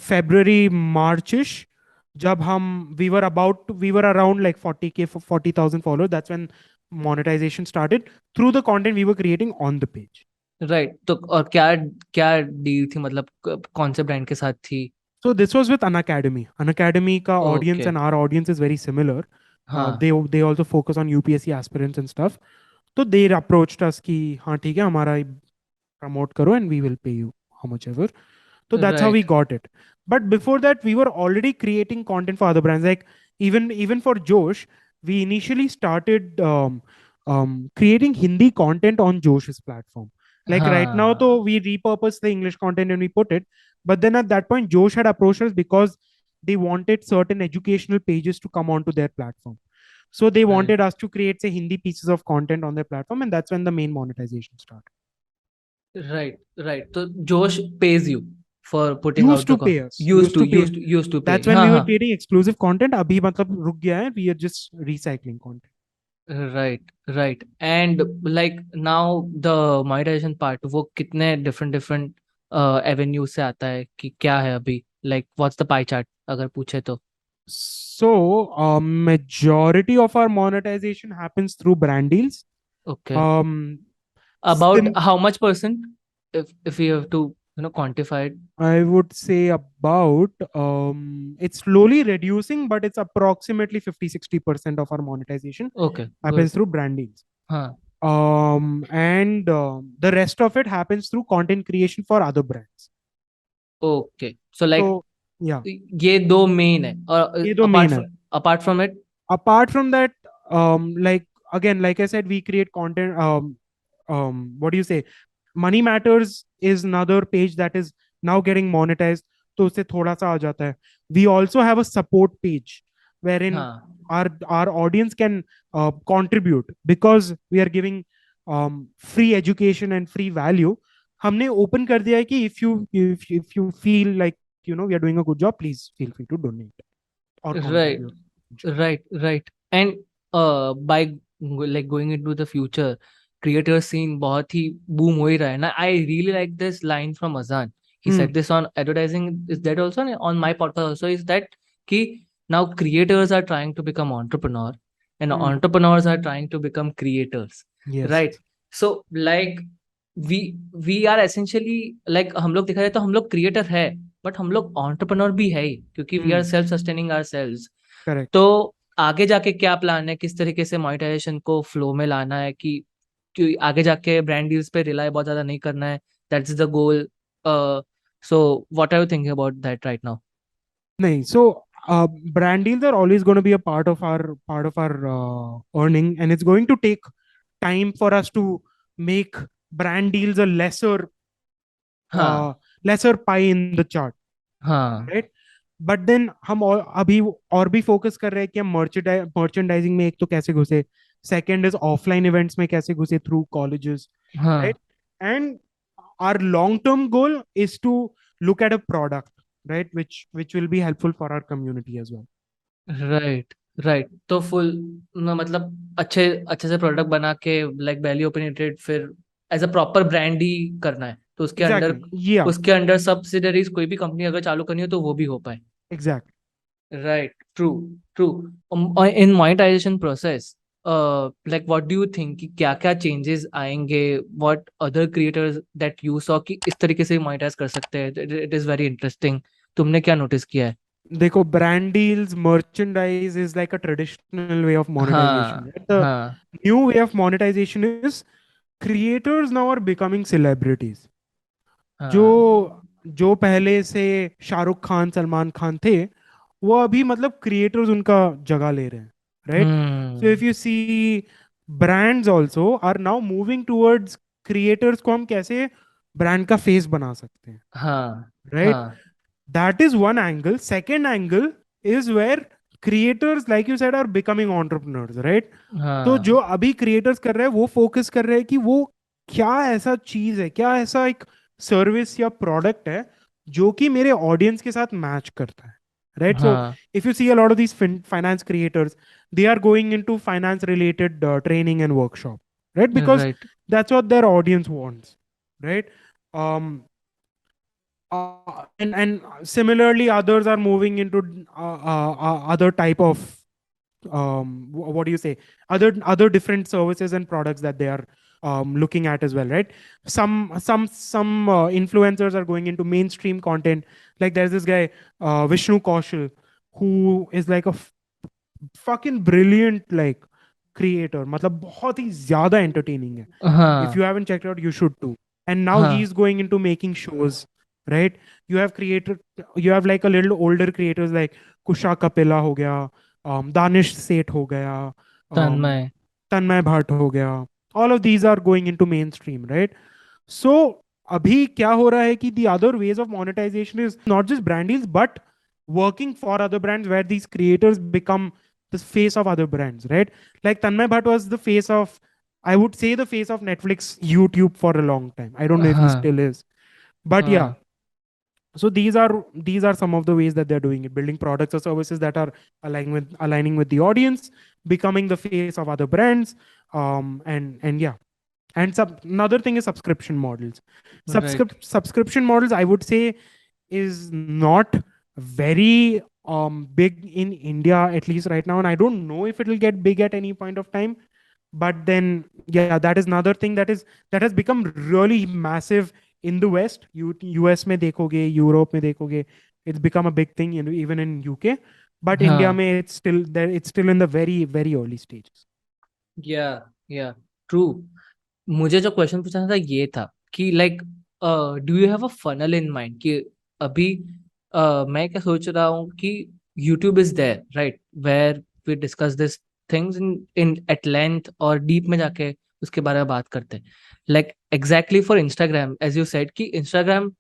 February, Marchish. जब हम we were around like 40K for 40,000 followers. That's when monetization started through the content we were creating on the page. Right. तो और क्या क्या deal थी, मतलब कौन से ब्रांड के साथ थी? So this was with Unacademy. Unacademy ka audience okay. and our audience is very similar. हाँ. They also focus on UPSC aspirants and stuff. So they approached us कि हाँ ठीक है हमारा promote करो and we will pay you how much ever. So that's how we right. got it. But before that, we were already creating content for other brands. Like even for Josh, we initially started creating Hindi content on Josh's platform. Like right now, though हाँ. we repurpose the English content and we put it. But then at that point, Josh had approached us because they wanted certain educational pages to come onto their platform. So they right. wanted us to create say Hindi pieces of content on their platform, and that's when the main monetization started. Right. Right. तो जोश pays you for putting out Used the to pay us. used Used to to pay. pay. That's when हाँ, we were हाँ. creating exclusive content. अभी मतलब रुक गया है. We are just recycling content. Right. Right. And like now the monetization part, वो कितने different different Avenue से आता है कि क्या है अभी, like what's the pie chart अगर पूछे तो? So, majority of our monetization happens through brand deals. Okay. Um, about sim- how much percent, if you have to quantify it? I would say about it's slowly reducing, but it's approximately 50-60% of our monetization okay. happens good. through brand deals. हाँ. And the rest of it happens through content creation for other brands. Okay. So like So yeah, ये दो main है, और ये दो main है. Apart from it? Apart from that, like again, like I said, we create content. What do you say? Money Matters is another page that is now getting monetized. तो उससे थोड़ा सा आ जाता है. We also have a support page wherein हाँ. our audience can contribute because we are giving free education and free value. हमने open कर दिया है कि if you feel like we are doing a good job, please feel free to donate or Right. contribute. Right, right. And by like going into the future, creator scene बहुत ही boom हो ही रहा है ना. I really like this line from Azan. He Hmm. said this on advertising. Is that also on my podcast also? Is that कि now creators are trying to become entrepreneur, and Hmm. entrepreneurs are trying to become creators, Yes. right? So like we are essentially like, हम लोग देखा जाए तो हम लोग creator है, but हम लोग entrepreneur भी है ही, क्योंकि we Hmm. are self sustaining ourselves. Correct. तो आगे जाके क्या प्लान है, किस तरीके से मोनेटाइजेशन को फ्लो में लाना है कि आगे जाके ब्रांड डील्स पे रिलाई बहुत ज्यादा नहीं करना है? That's the goal. So what are you thinking about that right now? नहीं, so brand deals are always going to be a part of our earning, and it's going to take time for us to make brand deals a lesser हाँ. lesser pie in the chart, हाँ right? But then हम अभी और भी focus कर रहे हैं कि हम मर्चेंडाइजिंग में एक तो कैसे घुसे, सेकंड इज ऑफलाइन इवेंट्स में कैसे घुसे थ्रू कॉलेजेस, हाँ right? And our long term goal is to look at a product, right, which will be helpful for our community as well. Right right. तो फुल मतलब अच्छे अच्छे से product बना के लाइक वैल्यू ओपिनियटेड, फिर as a proper brand ही करना है, तो Exactly, yeah, उसके अंडर सब्सिडरीज कोई भी कंपनी अगर चालू करनी हो तो वो भी हो पाए। exactly. Right, true true. In monetisation process, like what do you think कि क्या क्या चेंजेस आएंगे, what other creators that you saw कि इस तरीके से मोनेटाइज कर सकते हैं, इट इज वेरी इंटरेस्टिंग। तुमने क्या नोटिस किया है? देखो, brand deals, merchandise is like a traditional way of monetization, हाँ right? The हाँ new way of monetization is creators now are becoming celebrities. हाँ। जो जो पहले से शाहरुख खान, सलमान खान थे, वो अभी मतलब क्रिएटर्स उनका जगह ले रहे हैं, right? So if hmm. You see, brands also are now moving towards creators को हम कैसे ब्रांड का फेस बना सकते हैं, हाँ राइट? हाँ That is one angle. Second angle is where creators, like you said, are becoming entrepreneurs, right? तो जो हाँ अभी क्रिएटर्स कर रहे हैं वो फोकस कर रहे हैं कि वो क्या ऐसा चीज है, क्या ऐसा एक सर्विस या प्रोडक्ट है जो कि मेरे ऑडियंस के साथ मैच करता है, राइट? सो हाँ। If you see a lot of these finance creators, they are going into finance related training and workshop, right? Because right. that's what their audience wants, right? um and similarly others are moving into other type of what do you say, other different services and products that they are looking at as well, right? Some influencers are going into mainstream content. Like there's this guy, Vishnu Kaushal, who is like a fucking brilliant like creator, मतलब बहुत ही ज्यादा entertaining है. If हाँ you haven't checked out, you should too. And now हाँ। he's going into making shows, right? You have creator, you have like a little older creators like Kusha Kapila हो गया, Danish Seth हो गया, um, तन्मय। Tanmay Bhatt हो गया. All of these are going into mainstream, right? So अभी क्या हो रहा है कि the other ways of monetization is not just brand deals but working for other brands where these creators become the face of other brands, right? Like Tanmay Bhatt was the face of, I would say, the face of Netflix, YouTube for a long time. I don't know if he हाँ still is, but yeah. हाँ So these are some of the ways that they're doing it, building products or services that are aligning with the audience, becoming the face of other brands, and yeah. And another thing is subscription models. Right. Subscription models, I would say, is not very big in India, at least right now. And I don't know if it will get big at any point of time. But then, yeah, that is another thing that has become really massive in the West. US में देखोगे, Europe में देखोगे, it's become a big thing, even in UK. But India हाँ। में it's still there. It's still in the very very early stages. या या true. मुझे जो क्वेश्चन पूछना था ये था कि like do you have a funnel in mind कि अभी मैं क्या सोच रहा हूँ कि YouTube is there right, where we discuss this things in in at length और डीप में जाके उसके बारे में बात करते हैं। Like exactly for Instagram as you said कि इंस्टाग्राम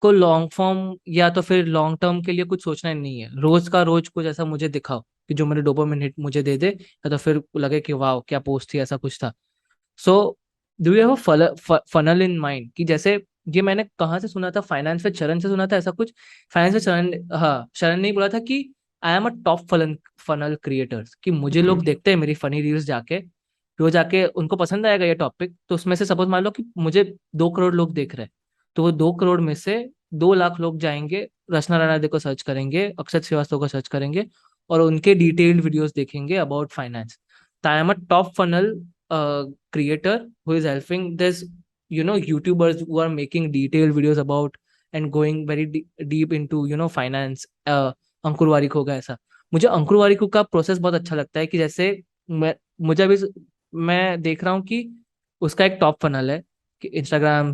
को लॉन्ग फॉर्म या तो फिर लॉन्ग टर्म के लिए कुछ सोचना ही नहीं है, रोज का रोज कुछ ऐसा मुझे दिखाओ कि जो मेरे डोपामिन हिट मुझे दे दे, या तो फिर लगे कि वाह क्या पोस्ट थी, ऐसा कुछ था। So do you have a funnel in mind कि जैसे ये मैंने कहाँ से सुना था, फाइनेंस पे चरण से सुना था ऐसा कुछ। फाइनेंस पे चरण, हाँ चरण ने ही बोला था कि आई एम अ टॉप फलन फनल क्रिएटर्स, कि मुझे लोग देखते हैं मेरी फनी रील्स जाके, तो जाके उनको पसंद आएगा ये टॉपिक, तो उसमें से सपोज मान लो कि मुझे 2 करोड़ लोग देख रहे हैं, तो वो 2 करोड़ में से 2 लाख लोग जाएंगे, रचना राणा को सर्च करेंगे, अक्षत श्रीवास्तव को सर्च करेंगे और उनके डिटेल्ड वीडियोस देखेंगे अबाउट फाइनेंस। तो I am a top funnel creator who is helping this, YouTubers who are making detailed videos about and going very deep into finance। अंकुर वारिक होगा ऐसा। मुझे अंकुर वारिक का प्रोसेस बहुत अच्छा लगता है कि जैसे मैं मुझे अभी मैं देख रहा हूँ कि उसका एक टॉप फनल है कि इंस्टाग्राम,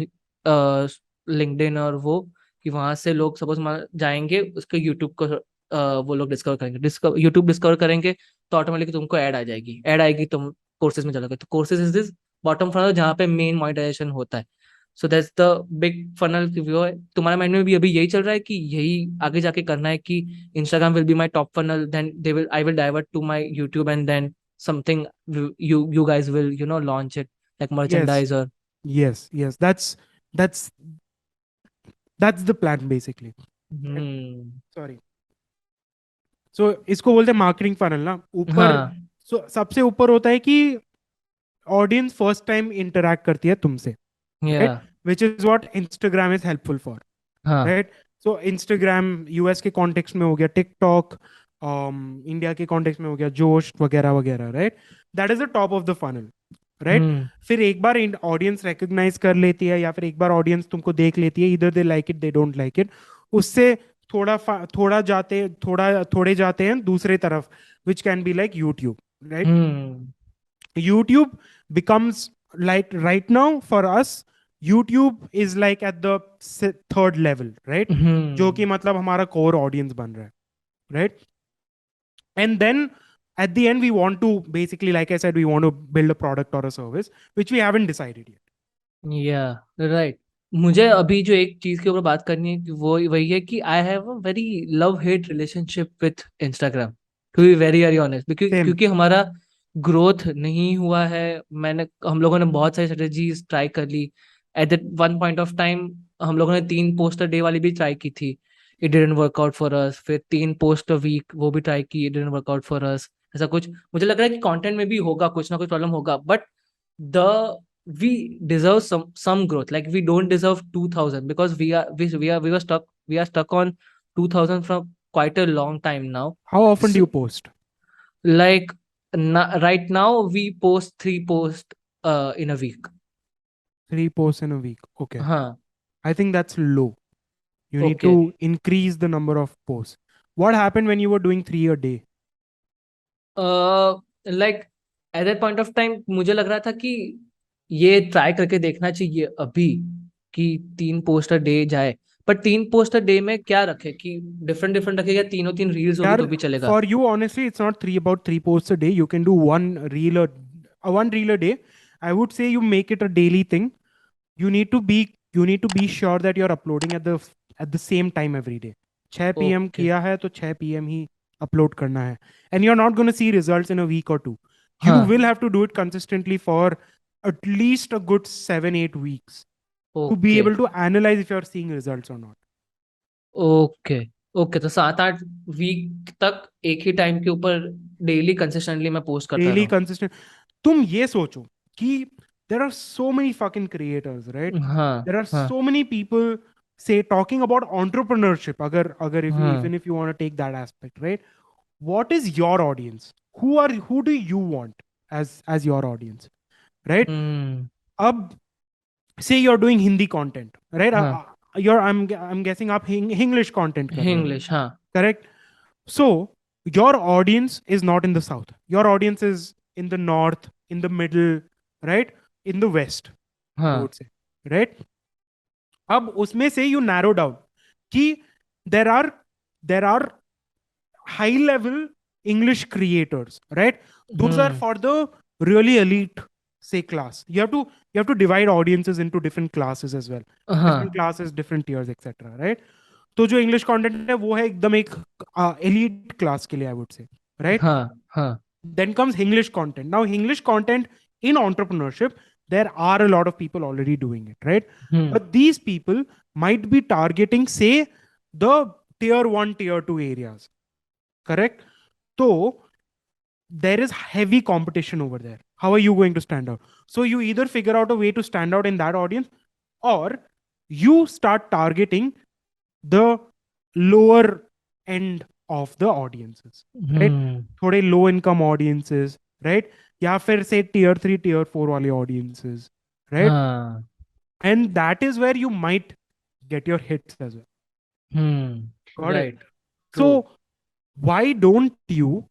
लिंक्डइन और वो, कि वहां से लोग सपोज जाएंगे उसके यूट्यूब को, वो लोग डिस्कवर करेंगे, यूट्यूब डिस्कवर करेंगे, तो ऑटोमेटिकली तुमको ऐड आएगी तुम कोर्सेज में चलोगे, तो courses is this bottom funnel जहाँ पे मेन मोनेटाइजेशन होता है। So that's the big funnel view है। तुम्हारे माइंड में भी अभी यही चल रहा है कि यही आगे जाके करना है कि Instagram will be my top funnel, then they will I will divert to my YouTube and then something you guys will launch it like Yes, merchandise or yes. That's that's the plan basically. Right? hmm. Sorry. So इसको बोलते हैं marketing funnel ना ऊपर. हाँ So सबसे ऊपर होता है कि ऑडियंस फर्स्ट टाइम इंटरैक्ट करती है तुमसे, राइट, या which is what Instagram is helpful for, हाँ राइट. सो इंस्टाग्राम यूएस के कॉन्टेक्स्ट में हो गया, टिकटॉक इंडिया के कॉन्टेक्स्ट में हो गया जोश वगैरह वगैरह, right. That is the top of the funnel, right. Hmm फिर एक बार ऑडियंस रिकग्नाइज कर लेती है या फिर एक बार ऑडियंस तुमको देख लेती है, इधर they like it they don't like it, उससे थोड़े जाते हैं दूसरे तरफ, which can be like YouTube, right. Hmm YouTube becomes like right now for us, YouTube is like at the third level, right? जो कि हम्म मतलब हमारा core audience बन रहा है, right? And then at the end we want to basically, like I said, we want to build a product or a service which we haven't decided yet. या right. मुझे अभी जो एक चीज के ऊपर बात करनी है कि वो वही है कि I have a very love hate relationship with Instagram, to be very very honest, Same. क्योंकि हमारा ग्रोथ नहीं हुआ है। हम लोगों ने बहुत सारी स्ट्रेटजीज ट्राई कर ली। At that one point of time हम लोगों ने 3 पोस्ट डे वाली भी ट्राई की थी, it didn't work out for us. फिर 3 पोस्ट वीक वो भी ट्राई की, it didn't work out for us. ऐसा कुछ मुझे लग रहा है कि कंटेंट में भी होगा कुछ ना कुछ प्रॉब्लम होगा, but the we deserve some growth. Like we don't deserve 2000 because we are stuck on 2000 from quite a long time now. How often do So, you post? like right now we post 3 posts in a week. 3 posts in a week. Okay. Huh. I think that's low. You need Okay. to increase the number of posts. What happened when you were doing 3 a day? Like at that point of time मुझे लग रहा था कि ये try करके देखना चाहिए अभी कि 3 पोस्ट डे जाए। पर 3 पोस्ट डे में क्या रखे कि डिफरेंट डिफरेंट रखे, या तीनों तीन रील्स होगी तो Yeah, भी चलेगा? for you, honestly, it's not about 3 posts a day. You can do one reel a day. I would say you make it a daily thing. You need to be sure that you're uploading at the same time every day. 6 p.m. Okay. किया है तो 6 p.m. ही upload करना है. And you're not going to see results in a week or two. You हाँ। will have to do it consistently for at least a good 7-8 weeks to be okay. able to analyze if you're seeing results or not. Okay. Okay, तो 7-8 week तक एक ही time के ऊपर daily consistently मैं post करता Daily रहूँ? consistent. तुम ये सोचो कि there are so many fucking creators, right? हाँ There are हाँ so many people say talking about entrepreneurship. अगर if you हाँ। even if you want to take that aspect, right? What is your audience? Who do you want as your audience, right? हम्म। अब say you're doing Hindi content, right? हाँ। I'm guessing आप English content कर रहे हो, English, हाँ। correct? So your audience is not in the south. Your audience is in the north, in the middle, right? In the west, I हाँ। would say, right? अब उसमें से you narrow down कि there are high level English creators, right? Those are hmm. for the really elite, say, class. You have to divide audiences into different classes as well. Different हाँ classes, different tiers, etc. Right? तो जो English content है वो है एकदम एक elite class के लिए, आई वुड से, राइट. हाँ हाँ। Then comes English content. Now English content in entrepreneurship, there are a lot of people already doing it, right? Hmm But these people might be targeting, say, the tier 1, tier 2 areas, correct? So there is heavy competition over there. How are you going to stand out? So you either figure out a way to stand out in that audience, or you start targeting the lower end of the audiences, right? हम्म। थोड़े low income audiences, right? या फिर say tier 3 tier 4 वाले audiences, right? हाँ। And that is where you might get your hits as well. Got it? Right. True. So why don't you,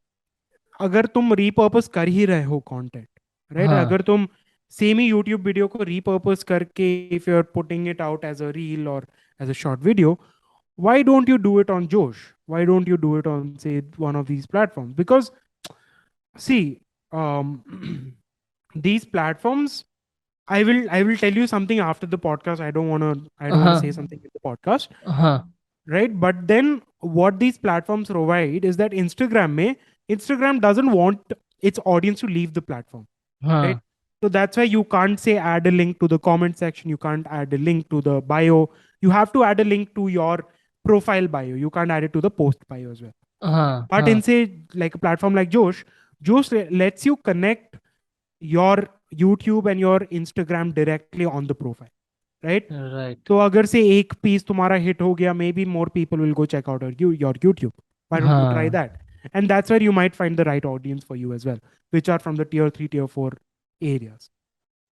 अगर तुम repurpose कर ही रहे हो content, right? हाँ। अगर तुम सेम ही YouTube वीडियो को repurpose करके, if you're putting it out as a reel or as a short video, why don't you do it on Josh? Why don't you do it on, say, one of these platforms? Because see, these platforms I will tell you something after the podcast. I don't want to say हाँ something in the podcast, हाँ right? But then what these platforms provide is that Instagram doesn't want its audience to leave the platform, right? हाँ So that's why you can't say add a link to the comment section, you can't add a link to the bio. You have to add a link to your profile bio. You can't add it to the post bio as well. हाँ But in हाँ say like a platform like Josh lets you connect your YouTube and your Instagram directly on the profile, right? Right तो अगर से एक piece तुम्हारा hit हो गया, maybe more people will go check out your YouTube. Why don't you try हाँ that? And that's where you might find the right audience for you as well, which are from the tier 3 tier 4 areas.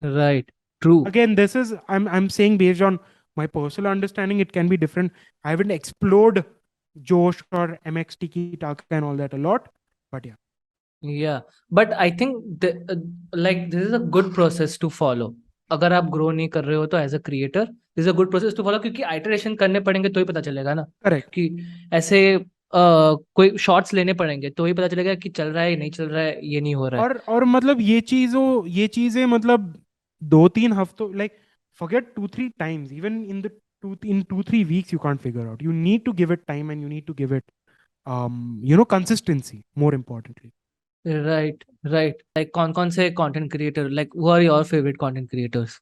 Right true Again, this is I'm saying based on my personal understanding. It can be different. I haven't explored Josh or MXT Taka and all that a lot, but yeah. Yeah but I think like this is a good process to follow अगर आप grow नहीं कर रहे हो तो as a creator this is a good process to follow क्योंकि iteration करने पड़ेंगे तो ही पता चलेगा ना Correct. कि ऐसे कोई शॉर्ट्स लेने पड़ेंगे तो ही पता चलेगा कि चल रहा है नहीं चल रहा है ये नहीं हो रहा है और मतलब ये चीजें मतलब 2-3 हफ्तों, like forget 2-3 times, even in 2-3 weeks you can't figure out. You need to give it time, and you need to give it consistency, more importantly. Right right like कौन कौन से content creator like who are your favourite content creators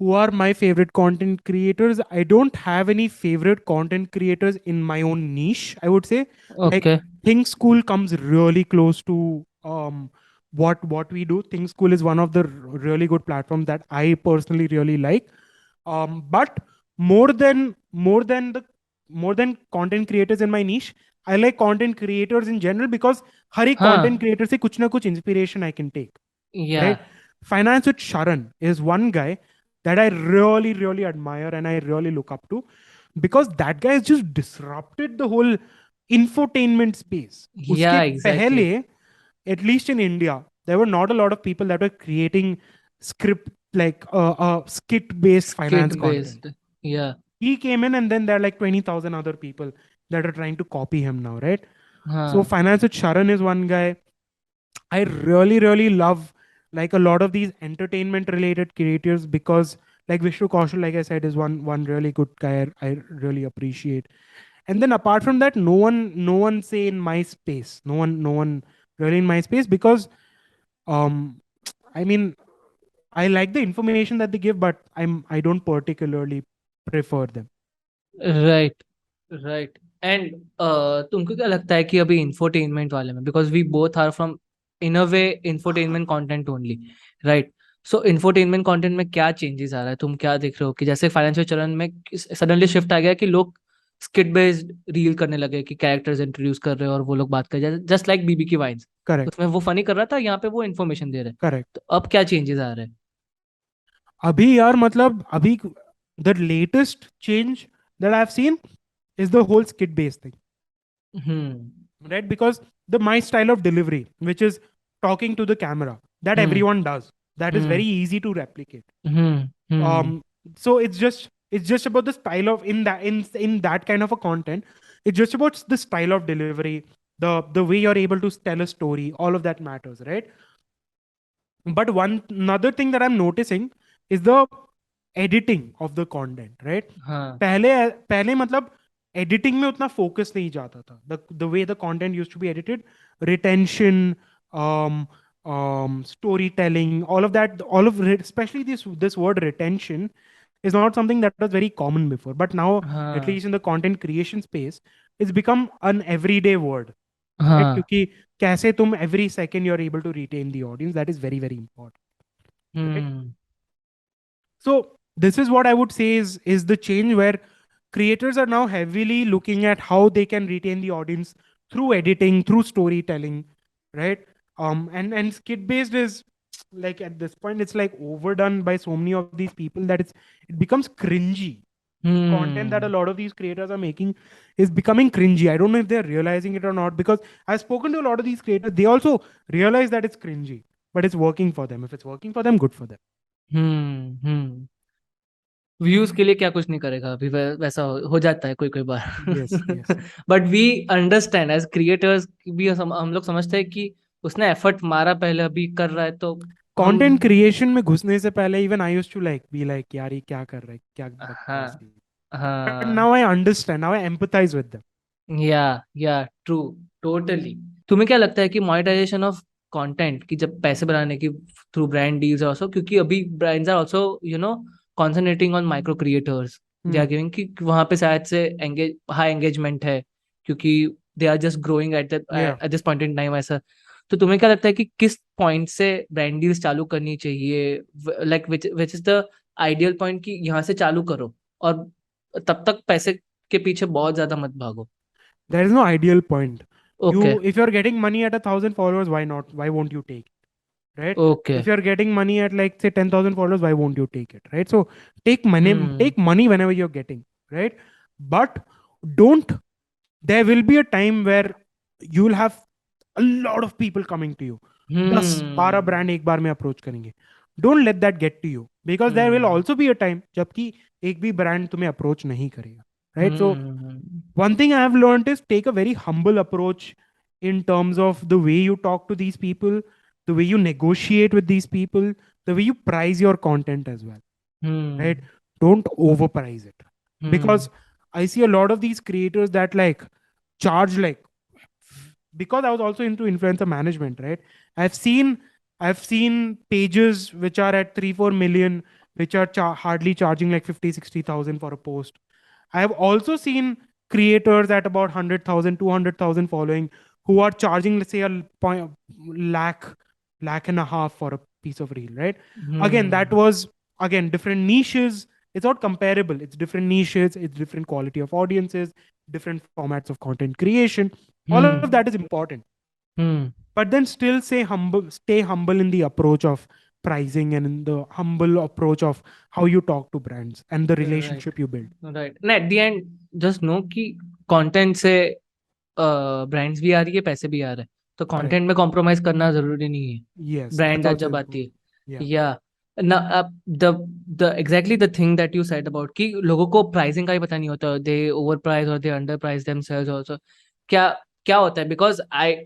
Who are my favorite content creators? I don't have any favorite content creators in my own niche, I would say. Like, okay Think School comes really close to what we do. Think School is one of the really good platforms that I personally really like. But more than content creators in my niche, I like content creators in general, because हर एक content हाँ creator से कुछ ना कुछ inspiration I can take, या right? Finance with Sharan is one guy that I really, really admire and I really look up to, because that guy has just disrupted the whole infotainment space. या Uske exactly pehle, at least in India, there were not a lot of people that were creating script like skit based skit finance content. Based या He came in, and then there are like 20,000 other people that are trying to copy him now, right? So हाँ Finance with Sharan is one guy. I really, really love like a lot of these entertainment related creators, because like Vishnu Kaushal, like I said, is one really good guy I really appreciate. And then apart from that, no one say in my space, no one really in my space, because um I mean, I like the information that they give, but I don't particularly prefer them. Right right and तुमको क्या लगता है कि अभी infotainment वाले में because we both are from in a way infotainment content only right so infotainment content में क्या चेंजेस आ रहा है तुम क्या देख रहे हो कि जैसे फाइनेंशियल चलन में सडनली शिफ्ट आ गया कि लोग स्किट बेस्ड रील करने लगे कि कैरेक्टर्स इंट्रोड्यूस कर रहे हो और वो लोग बात कर रहे जस्ट लाइक बीबी की वाइन्स Correct. उसमें वो फनी कर रहा था यहाँ पे वो इन्फॉर्मेशन दे रहे हैं Correct. तो अब क्या चेंजेस आ रहे हैं अभी यार मतलब अभी the latest change that I've seen is the whole skit based thing, hmm right? Because the my style of delivery, which is talking to the camera, that hmm everyone does, that is very hmm easy to replicate. Hmm So it's just about the style of in that kind of a content. It's just about the style of delivery, the way you're able to tell a story. All of that matters, right? But one another thing that I'm noticing is the editing of the content, right? हाँ पहले पहले मतलब editing में उतना focus नहीं जाता था. The way the content used to be edited, retention, storytelling, all of that, especially this word retention is not something that was very common before, but now, at हाँ least in the content creation space, it's become an everyday word, right? हाँ क्योंकि कैसे तुम every second you're able to retain the audience, that is very, very important, right? Hmm So this is what I would say is the change, where creators are now heavily looking at how they can retain the audience through editing, through storytelling, right? And skit based is like, at this point, it's like overdone by so many of these people that it becomes cringy. The content that a hmm lot of these creators are making is becoming cringy. I don't know if they're realizing it or not, because I've spoken to a lot of these creators. They also realize that it's cringy, but it's working for them. If it's working for them, good for them. Hmm views के लिए क्या कुछ नहीं करेगा अभी वैसा हो जाता है कोई कोई Yes, बार yes. But we understand as creators भी हम लोग समझते हैं कि उसने एफर्ट मारा पहले अभी कर रहा है तो हम कंटेंट क्रिएशन में घुसने से पहले even I used to like be like यार ये क्या कर रहा है, क्या बकवास हाँ है। बट हाँ, now I understand, now I empathise with them. Yeah true, totally. तुम्हें क्या लगता है कि मोनेटाइजेशन ऑफ कंटेंट की जब पैसे बनाने की थ्रू ब्रांड डील्स आल्सो, क्योंकि अभी brands are also concentrating on micro creators, they are hmm giving कि वहां पे शायद से एंगेज हाई एंगेजमेंट है, क्योंकि दे आर जस्ट ग्रोइंग या at this point in time ऐसा। तो तुम्हें क्या लगता है कि किस पॉइंट से ब्रांड डील्स चालू करनी चाहिए, like which is the ideal point कि यहाँ से चालू करो और तब तक पैसे के पीछे बहुत ज्यादा मत भागो? there is no ideal point. You, okay, if you're getting money at 1,000 followers, why not, why won't you take it, right? Okay. If you're getting money at like say 10,000 followers, why won't you take it, right? So take money, hmm, take money whenever you're getting, right? But don't, there will be a time where you'll have a lot of people coming to you. 10 12 hmm, brand एक बार में approach करेंगे. Don't let that get to you, because there will hmm, also be a time जबकि एक भी brand तुम्हें approach नहीं करेगा, right? So hmm, one thing I have learned is take a very humble approach in terms of the way you talk to these people, the way you negotiate with these people, the way you price your content as well, hmm, right? Don't overprice it, hmm, because I see a lot of these creators that like charge like, because I was also into influencer management, right? I've seen I've seen pages which are at 3 4 million, which are hardly charging like 50 60,000 for a post. I have also seen creators at about 100,000 200,000 following who are charging, let's say, a lakh, lakh and a half for a piece of reel, right? Again, that hmm, was, again, different niches. It's not comparable. It's different niches. It's different quality of audiences, different formats of content creation. All of that is hmm, important. Hmm, But then still stay humble in the approach of pricing and in the humble approach of how you talk to brands and the right, relationship you build. Right. ना at the end just know कि content से brands भी आ रही है, पैसे भी आ रहे हैं, तो Correct. कंटेंट में कॉम्प्रोमाइज करना जरूरी नहीं है Yes, that's ब्रांड also जब important. आती है। Yeah. या ना, the exactly the thing that you said about कि लोगों को प्राइसिंग का ही पता नहीं होता, दे ओवर प्राइस और दे अंडर प्राइस देमसेल्व्स आल्सो। क्या क्या होता है, बिकॉज आई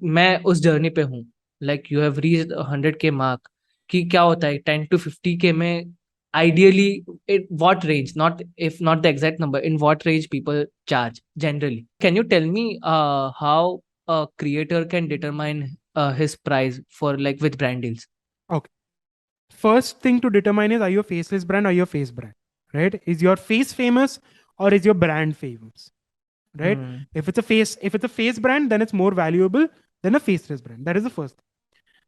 मैं उस जर्नी पे हूँ, like you have reached 100K mark, कि क्या होता है 10 to 50K में ideally, in what range, not if not the exact number, in what range people charge generally? Can you tell me how a creator can determine his price for like with brand deals? Okay. First thing to determine is, are you a faceless brand or your face brand? Right? Is your face famous or is your brand famous? Right? Hmm. If it's a face brand, then it's more valuable than a faceless brand. That is the first.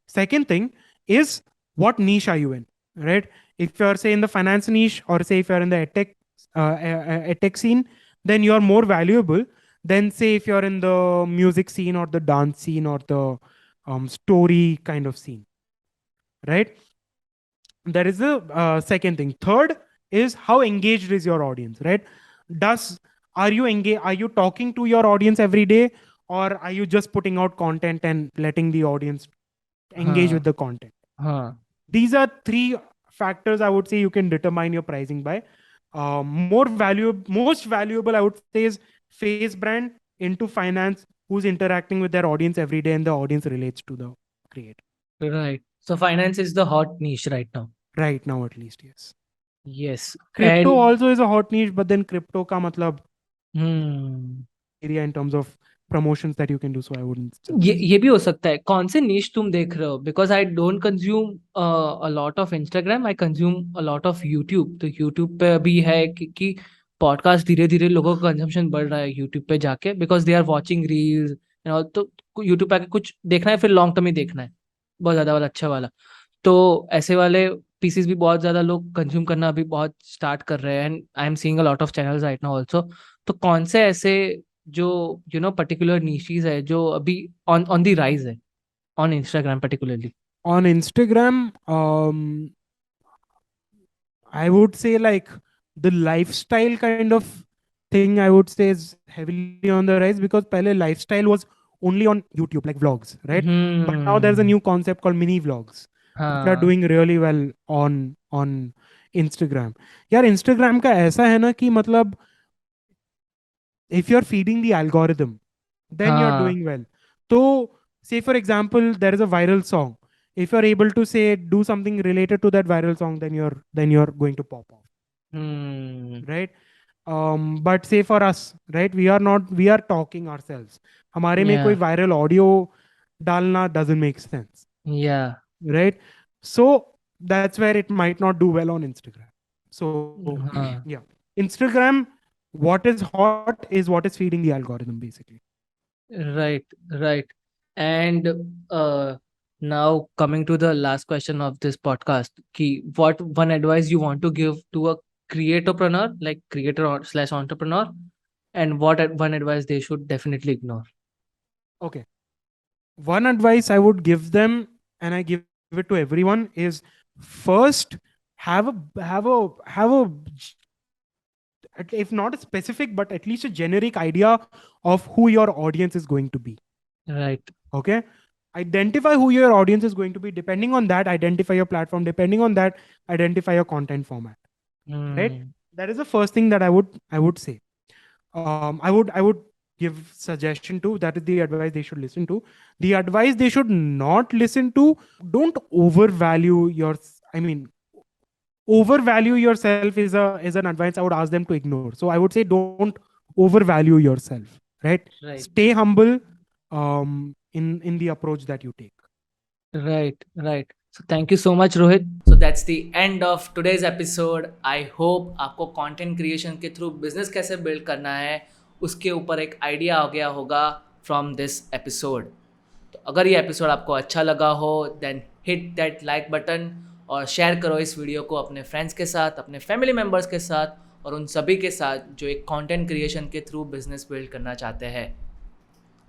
Second thing is, what niche are you in? Right? If you're say in the finance niche, or say if you're in the edtech scene, then you're more valuable than say if you're in the music scene or the dance scene or the story kind of scene, right? That is the second thing. Third is, how engaged is your audience, right? Does Are you engaged, are you talking to your audience every day, or are you just putting out content and letting the audience engage with हाँ, the content? हाँ, These are three factors I would say you can determine your pricing by. Most valuable I would say is face brand into finance, who's interacting with their audience every day and the audience relates to the creator. right. So finance is the hot niche right now. Right now, at least, yes. Yes, Crypto and also is a hot niche, but then crypto ka matlab hmm. area in terms of promotions that you can do, so I wouldn't suggest. ये भी हो सकता है। कौन से नीश तुम देख रहे हो? Because I don't consume a lot of Instagram, I consume a lot of YouTube. तो यूट्यूब पे अभी है कि पॉडकास्ट धीरे धीरे लोगों का कंजम्पशन बढ़ रहा है यूट्यूब पे जाके, because they are watching reels and all. तो यूट्यूब पे आके कुछ देखना है, फिर लॉन्ग टर्म ही देखना है, बहुत ज्यादा वाला, अच्छा वाला। तो ऐसे वाले पीसीस भी बहुत ज्यादा लोग कंज्यूम करना अभी बहुत स्टार्ट कर रहे हैं, and I am seeing a lot of channels right now also. तो कौन से ऐसे जो पर्टिकुलर निशीज है जो अभी ऑन ऑन द राइज है on Instagram particularly? On Instagram, I would say like the lifestyle kind of thing, I would say, is heavily on the rise, because pehle lifestyle was only on YouTube, like vlogs, right? But now there's a hmm, new concept called mini vlogs, which are हाँ, doing really well on Instagram. यार Instagram का ऐसा है ना कि मतलब, if you're feeding the algorithm, then you're हाँ, doing well. So, say for example, there is a viral song. if you're able to say do something related to that viral song, then you're going to pop off, Hmm. right? But say for us, right, we are talking ourselves, हमारे में कोई Yeah. viral audio डालना doesn't make sense, Yeah. right? So that's where it might not do well on Instagram. So Huh. yeah, Instagram, what is hot is what is feeding the algorithm basically. Right, right. And now coming to the last question of this podcast, ki what one advice you want to give to a creatorpreneur, like creator or slash entrepreneur, and what one advice they should definitely ignore. Okay, one advice I would give them, and I give it to everyone, is first have a if not a specific but at least a generic idea of who your audience is going to be. Right. Okay, identify who your audience is going to be. Depending on that, identify your platform. Depending on that, identify your content format. Right, Hmm. that is the first thing that I would say. I would give suggestion to, that is the advice they should listen to. The advice they should not listen to: don't overvalue your, I mean, overvalue yourself is an advice I would ask them to ignore. So I would say don't overvalue yourself, right? Right. Stay humble in the approach that you take. Right, right. So thank you so much, Rohit. So that's the end of today's episode. I hope आपको content creation के through business कैसे build करना है उसके ऊपर एक idea आ गया होगा फ्रॉम दिस एपिसोड. तो अगर ये एपिसोड आपको अच्छा लगा हो then hit that like button और शेयर करो इस वीडियो को अपने फ्रेंड्स के साथ, अपने फैमिली मेम्बर्स के साथ और उन सभी के साथ जो एक कंटेंट क्रिएशन के थ्रू बिजनेस बिल्ड करना चाहते हैं.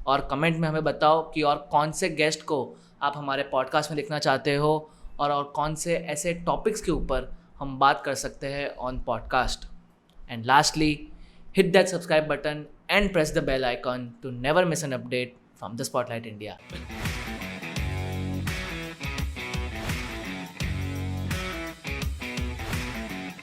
और कमेंट में हमें बताओ कि और कौन से गेस्ट को आप हमारे पॉडकास्ट में देखना चाहते हो और कौन से ऐसे टॉपिक्स के ऊपर हम बात कर सकते हैं on podcast. And lastly, hit that subscribe button and press the bell icon to never miss an update from the Spotlight India.